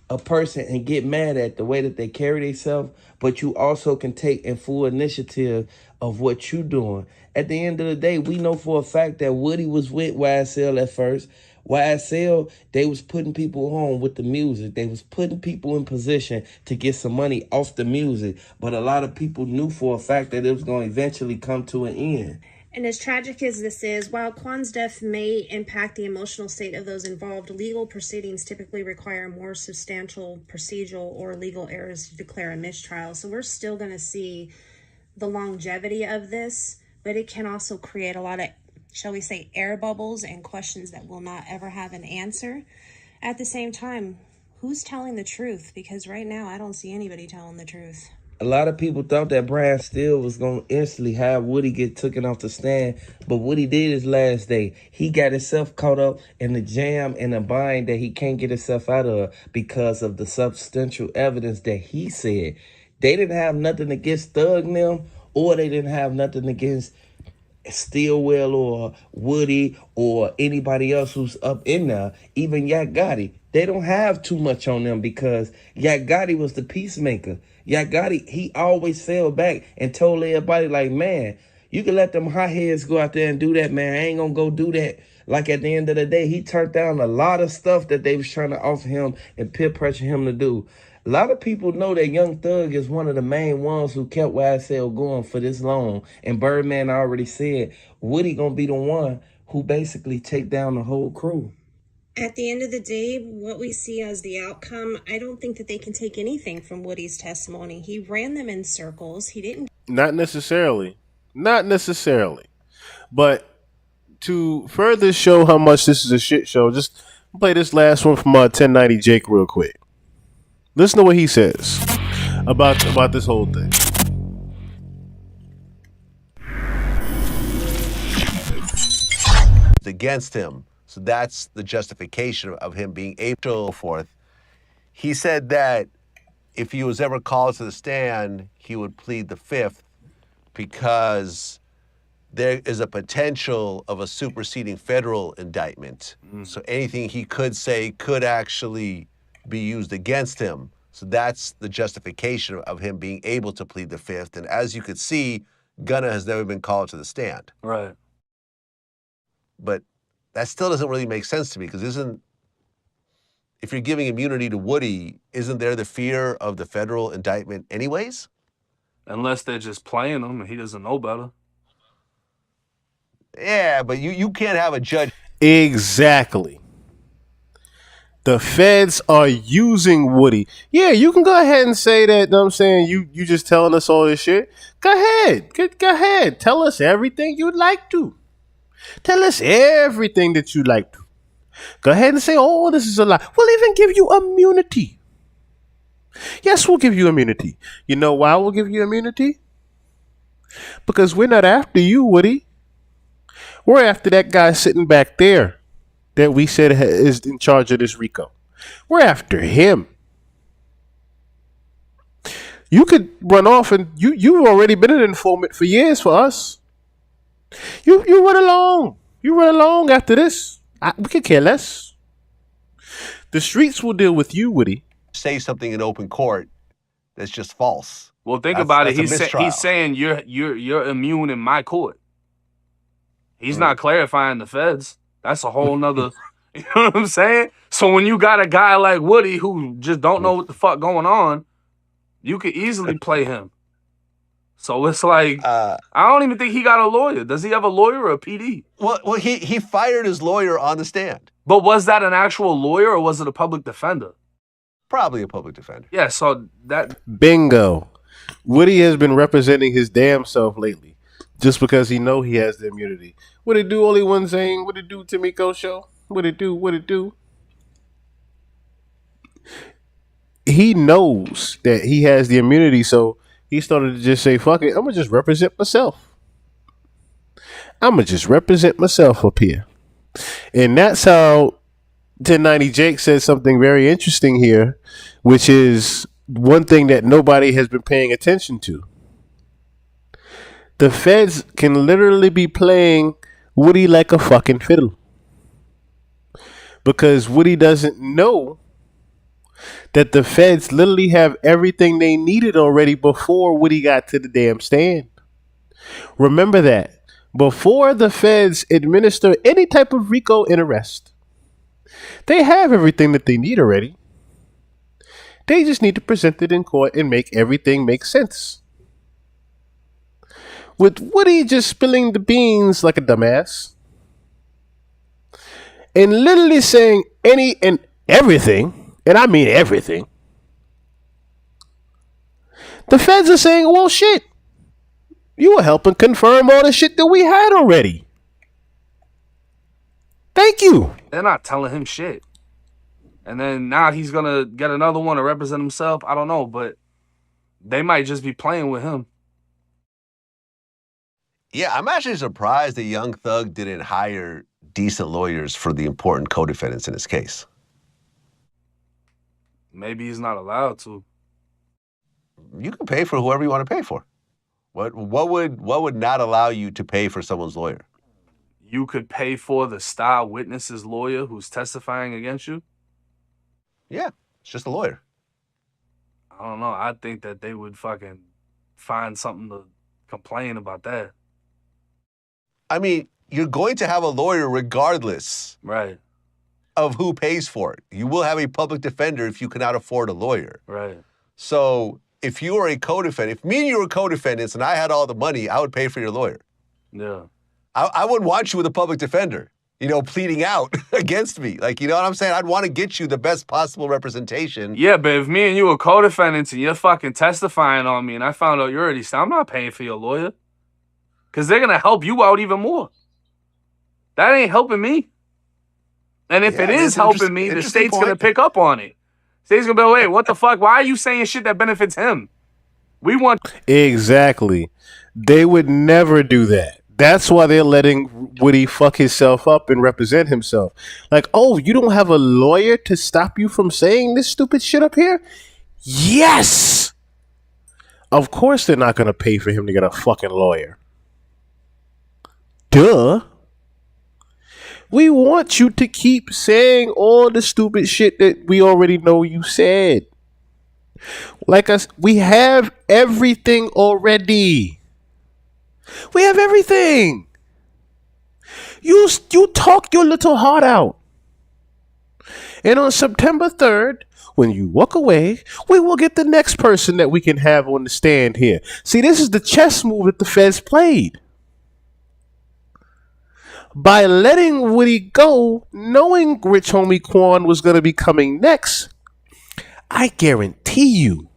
a person and get mad at the way that they carry themselves, but you also can take in full initiative of what you're doing. At the end of the day, we know for a fact that Woody was with YSL at first. YSL, they was putting people on with the music. They was putting people in position to get some money off the music. But a lot of people knew for a fact that it was going to eventually come to an end. And as tragic as this is, while Quan's death may impact the emotional state of those involved, legal proceedings typically require more substantial procedural or legal errors to declare a mistrial. So we're still going to see the longevity of this, but it can also create a lot of, shall we say, air bubbles and questions that will not ever have an answer. At the same time, who's telling the truth? Because right now, I don't see anybody telling the truth. A lot of people thought that Brian Steele was going to instantly have Woody get taken off the stand, but what he did his last day, he got himself caught up in the jam and a bind that he can't get himself out of because of the substantial evidence that he said. They didn't have nothing against Thug and them, or they didn't have nothing against Stillwell or Woody or anybody else who's up in there, even Yak Gotti. They don't have too much on them because Yak Gotti was the peacemaker. Yak Gotti, he always fell back and told everybody, like, man, you can let them hotheads go out there and do that, man. I ain't gonna go do that. Like, at the end of the day, he turned down a lot of stuff that they was trying to offer him and peer pressure him to do. A lot of people know that Young Thug is one of the main ones who kept YSL going for this long. And Birdman already said Woody gonna be the one who basically take down the whole crew. At the end of the day, what we see as the outcome, I don't think that they can take anything from Woody's testimony. He ran them in circles. He didn't. Not necessarily. But to further show how much this is a shit show, just play this last one from 1090 Jake real quick. Listen to what he says about this whole thing. Against him. So that's the justification of him being able to go forth. He said that if he was ever called to the stand, he would plead the fifth because there is a potential of a superseding federal indictment. So anything he could say could actually be used against him. So that's the justification of him being able to plead the fifth. And as you could see, Gunna has never been called to the stand. Right. But that still doesn't really make sense to me because if you're giving immunity to Woody, isn't there the fear of the federal indictment anyways? Unless they're just playing him and he doesn't know better. Yeah, but you can't have a judge. Exactly. The feds are using Woody. Yeah, you can go ahead and say that. Know what I'm saying, you just telling us all this shit. Go ahead. Go ahead. Tell us everything you'd like to. Tell us everything that you'd like to. Go ahead and say, oh, this is a lie. We'll even give you immunity. Yes, we'll give you immunity. You know why we'll give you immunity? Because we're not after you, Woody. We're after that guy sitting back there that we said is in charge of this RICO. We're after him. You could run off and you've already been an informant for years for us. You run along. You run along after this. We could care less. The streets will deal with you, Woody. Say something in open court that's just false. Well, think That's- about it. that's a mistrial. He's saying you're immune in my court. He's not clarifying the feds. That's a whole nother. You know what I'm saying? So when you got a guy like Woody who just don't know what the fuck going on, you could easily play him. So it's like I don't even think he got a lawyer. Does he have a lawyer or a PD? Well, he fired his lawyer on the stand. But was that an actual lawyer or was it a public defender? Probably a public defender. Yeah, so that Bingo. Woody has been representing his damn self lately, just because he know he has the immunity. What it do, only one saying? What it do, Timiko Show? What it do? What it do? He knows that he has the immunity, so he started to just say, fuck it, I'm going to just represent myself. I'm going to just represent myself up here. And that's how 1090 Jake said something very interesting here, which is one thing that nobody has been paying attention to. The feds can literally be playing Woody like a fucking fiddle. Because Woody doesn't know that the feds literally have everything they needed already before Woody got to the damn stand. Remember that. Before the feds administer any type of RICO in arrest, they have everything that they need already. They just need to present it in court and make everything make sense. With Woody just spilling the beans like a dumbass and literally saying any and everything, and I mean everything, the feds are saying, well, shit, you were helping confirm all the shit that we had already. Thank you. they're not telling him shit. And then now he's going to get another one to represent himself. I don't know, but they might just be playing with him. Yeah, I'm actually surprised that Young Thug didn't hire decent lawyers for the important co-defendants in his case. Maybe he's not allowed to. You can pay for whoever you want to pay for. What would not allow you to pay for someone's lawyer? You could pay for the star witness's lawyer who's testifying against you? Yeah, it's just a lawyer. I don't know. I think that they would fucking find something to complain about that. I mean, you're going to have a lawyer regardless Right. of who pays for it. You will have a public defender if you cannot afford a lawyer. Right. So if you are a co-defendant, if me and you were co-defendants and I had all the money, I would pay for your lawyer. Yeah. I wouldn't want you with a public defender, pleading out against me. Like, you know what I'm saying? I'd want to get you the best possible representation. Yeah, but if me and you were co-defendants and you're fucking testifying on me and I found out you're already, I'm not paying for your lawyer. Because they're going to help you out even more. That ain't helping me. And if it is helping me, the state's going to pick up on it. State's going to be like, wait, what the fuck? Why are you saying shit that benefits him? We want... Exactly. They would never do that. That's why they're letting Woody fuck himself up and represent himself. Like, oh, you don't have a lawyer to stop you from saying this stupid shit up here? Yes! Of course they're not going to pay for him to get a fucking lawyer. Duh. We want you to keep saying all the stupid shit that we already know you said. Like us, we have everything already. We have everything. You talk your little heart out. And on September 3rd, when you walk away, we will get the next person that we can have on the stand here. See, this is the chess move that the feds played. By letting Woody go, knowing Rich Homie Quan was going to be coming next, I guarantee you,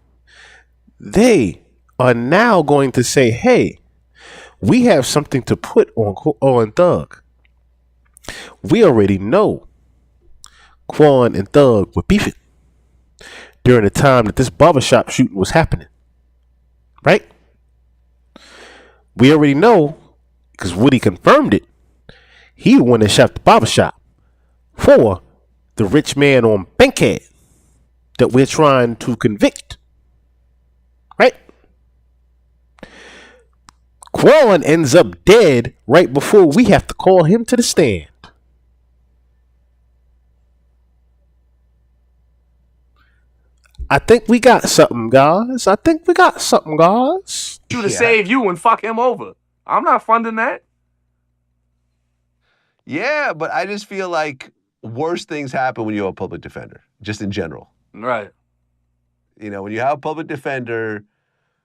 they are now going to say, hey, we have something to put on Thug. We already know Quan and Thug were beefing during the time that this barbershop shooting was happening. Right? We already know, because Woody confirmed it, he the one that shot the barbershop for the rich man on Bankhead that we're trying to convict. Right? Quan ends up dead right before we have to call him to the stand. I think we got something, guys. To save you and fuck him over. I'm not funding that. Yeah, but I just feel like worse things happen when you have a public defender, just in general. Right. You know, when you have a public defender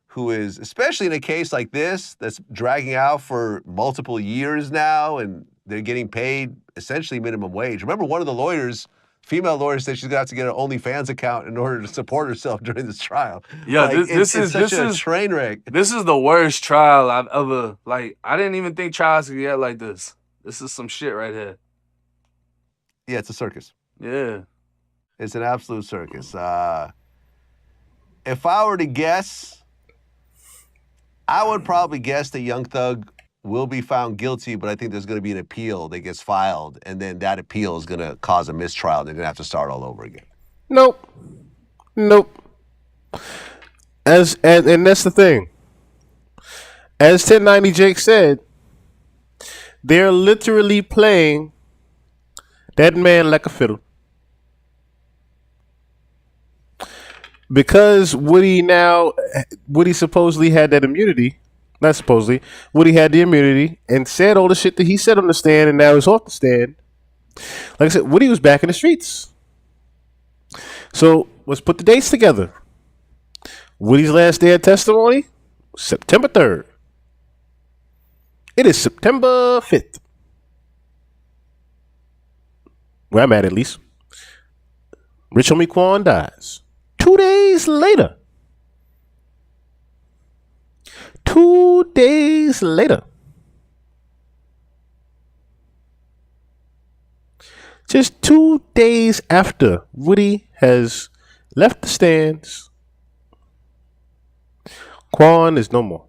who is, especially in a case like this, that's dragging out for multiple years now, and they're getting paid essentially minimum wage. Remember, one of the lawyers, female lawyers, said she's going to have to get an OnlyFans account in order to support herself during this trial. Yeah, like, this is a train wreck. This is the worst trial I've ever, I didn't even think trials could get like this. This is some shit right here. Yeah, it's a circus. Yeah. It's an absolute circus. If I were to guess, I would probably guess that Young Thug will be found guilty, but I think there's going to be an appeal that gets filed, and then that appeal is going to cause a mistrial, and they're going to have to start all over again. Nope. And that's the thing. As 1090 Jake said, they're literally playing that man like a fiddle. Because Woody supposedly had that immunity. Not supposedly. Woody had the immunity and said all the shit that he said on the stand, and now he's off the stand. Like I said, Woody was back in the streets. So let's put the dates together. Woody's last day of testimony, September 3rd. It is September 5th. Where I'm at least. Rich Homie Quan dies. 2 days later. 2 days later. Just 2 days after Woody has left the stands, Quan is no more.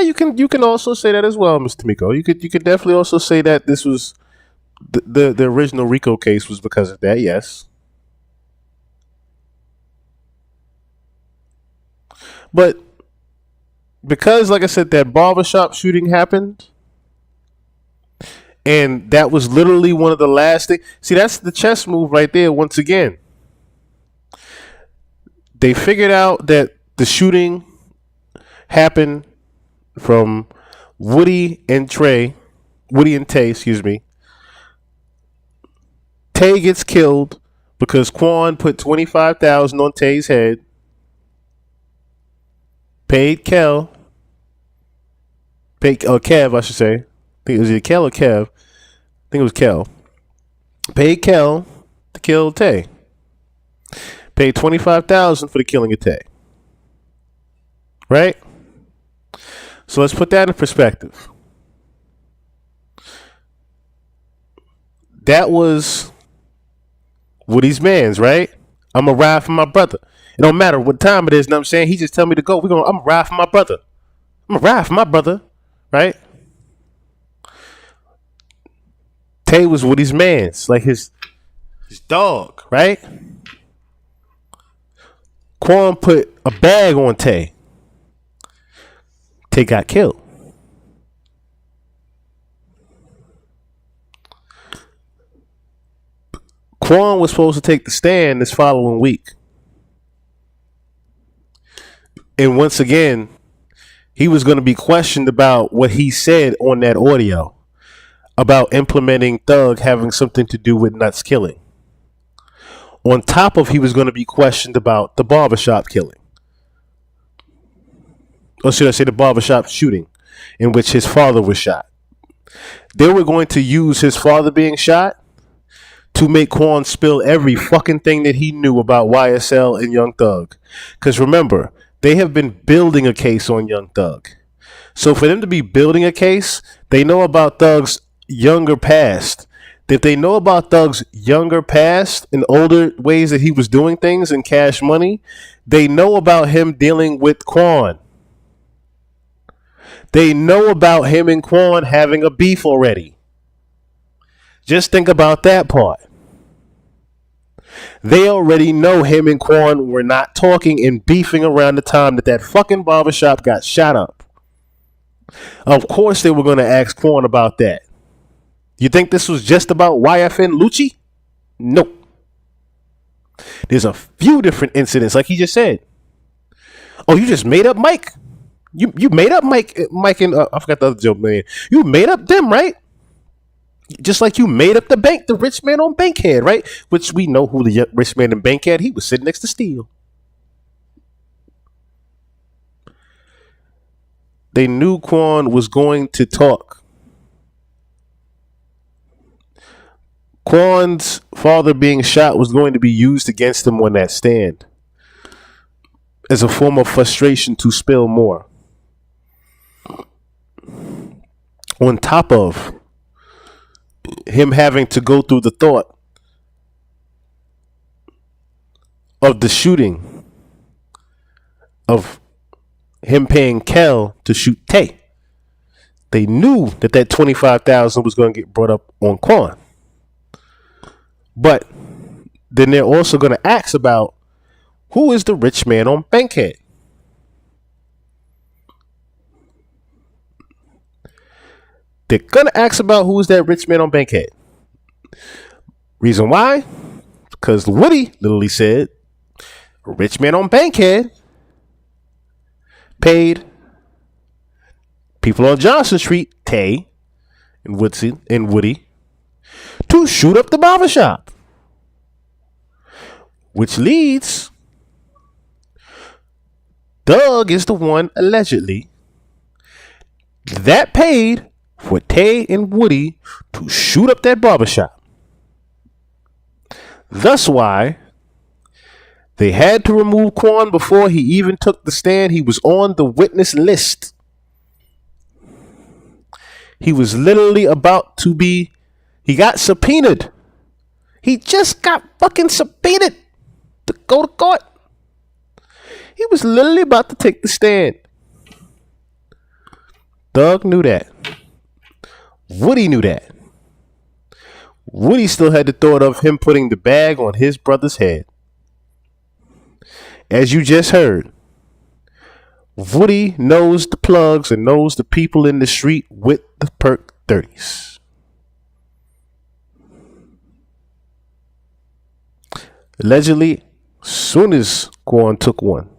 You can also say that as well, Mr. Miko. You could definitely also say that this was the original Rico case was because of that. Yes, but because, like I said, that barbershop shooting happened, and that was literally one of the last things. See, that's the chess move right there. Once again, they figured out that the shooting happened from Woody and Tay, excuse me. Tay gets killed because Quan put $25,000 on Tay's head, paid Kev, I should say. I think it was either Kel or Kev. I think it was Kel. Paid Kel to kill Tay. Paid $25,000 for the killing of Tay. Right? So let's put that in perspective. That was Woody's man's, right? I'm going to ride for my brother. It don't matter what time it is, you know what I'm saying? He just tell me to go. I'm going to ride for my brother. I'm going to ride for my brother, right? Tay was Woody's man's, like his dog, right? Quan put a bag on Tay. Tay got killed. Quan was supposed to take the stand this following week. And once again, he was going to be questioned about what he said on that audio about implementing Thug having something to do with Nuts killing. On top of, he was going to be questioned about the barbershop killing. Or should I say the barbershop shooting in which his father was shot. They were going to use his father being shot to make Quan spill every fucking thing that he knew about YSL and Young Thug. Because remember, they have been building a case on Young Thug. So for them to be building a case, they know about Thug's younger past. If they know about Thug's younger past and older ways that he was doing things and Cash Money, they know about him dealing with Quan. They know about him and Quan having a beef already. Just think about that part. They already know him and Quan were not talking and beefing around the time that that fucking barbershop got shot up. Of course they were going to ask Quan about that. You think this was just about YFN Lucci? Nope. There's a few different incidents, like he just said. Oh, you just made up Mike. You made up Mike and I forgot the other joke, man. You made up them, right? Just like you made up the rich man on Bankhead, right? Which we know who the rich man in Bankhead. He was sitting next to Steele. They knew Quan was going to talk. Quan's father being shot was going to be used against him on that stand as a form of frustration to spill more. On top of him having to go through the thought of the shooting of him paying Kel to shoot Tay. They knew that $25,000 was going to get brought up on Quan. But then they're also going to ask about who is the rich man on Bankhead. They're going to ask about who is that rich man on Bankhead. Reason why? Because Woody literally said, a rich man on Bankhead paid people on Johnson Street, Tay and Woody, to shoot up the barbershop. Which leads, Doug is the one allegedly that paid for Tay and Woody to shoot up that barbershop. Thus why they had to remove Quan before he even took the stand. He was on the witness list. He was literally about to be, he got subpoenaed. He just got fucking subpoenaed to go to court. He was literally about to take the stand. Doug knew that. Woody knew that. Woody still had the thought of him putting the bag on his brother's head. As you just heard, Woody knows the plugs and knows the people in the street with the perk 30s. Allegedly, soon as Quan took one,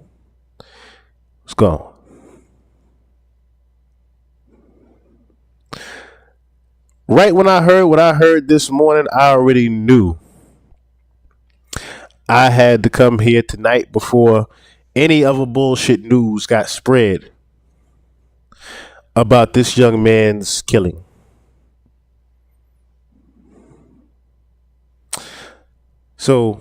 it's gone. Right when I heard what I heard this morning, I already knew I had to come here tonight before any other bullshit news got spread about this young man's killing. So,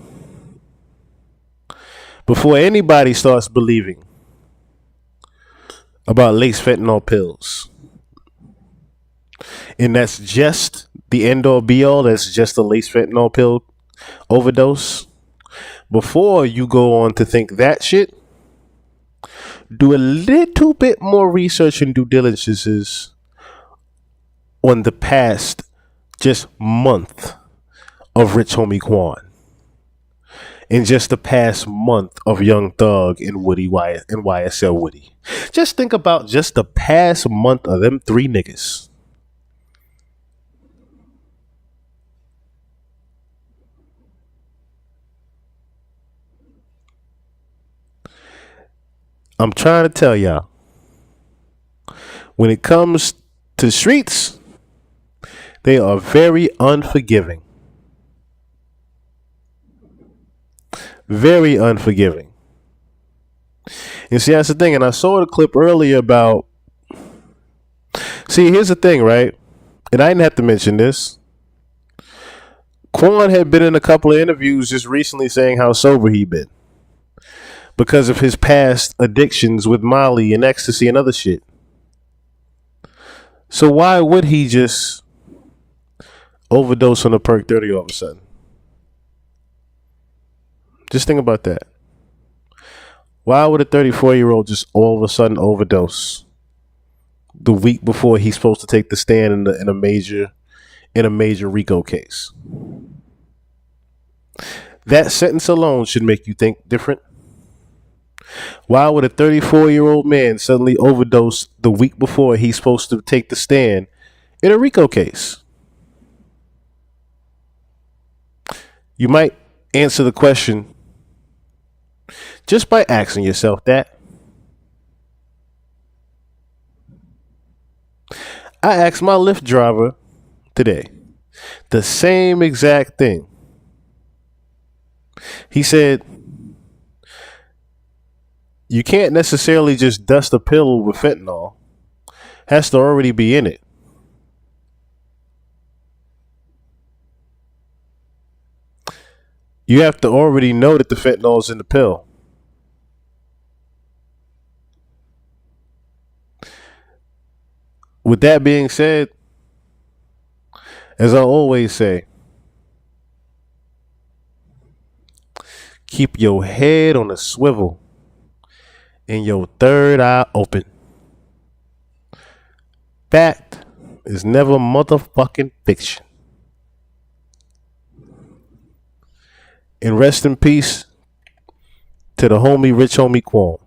before anybody starts believing about lace fentanyl pills, and that's just the end all be all, that's just a lace fentanyl pill overdose, before you go on to think that shit, do a little bit more research and due diligences on the past Just month of Rich Homie Quan. In just the past month of Young Thug and YSL Woody. Just think about just the past month of them three niggas. I'm trying to tell y'all, when it comes to streets, they are very unforgiving. Very unforgiving. And see, that's the thing. And I saw the clip earlier about. See, here's the thing, right? And I didn't have to mention this. Quan had been in a couple of interviews just recently saying how sober he'd been because of his past addictions with Molly and ecstasy and other shit. So why would he just overdose on a perk 30 all of a sudden? Just think about that. Why would a 34-year-old just all of a sudden overdose the week before he's supposed to take the stand in a major RICO case? That sentence alone should make you think different. Why would a 34-year-old man suddenly overdose the week before he's supposed to take the stand in a RICO case? You might answer the question just by asking yourself that. I asked my Lyft driver today the same exact thing. He said, you can't necessarily just dust a pill with fentanyl. Has to already be in it. You have to already know that the fentanyl is in the pill. With that being said, as I always say, keep your head on a swivel and your third eye open. Fact is never motherfucking fiction. And rest in peace to the homie Rich Homie Quan.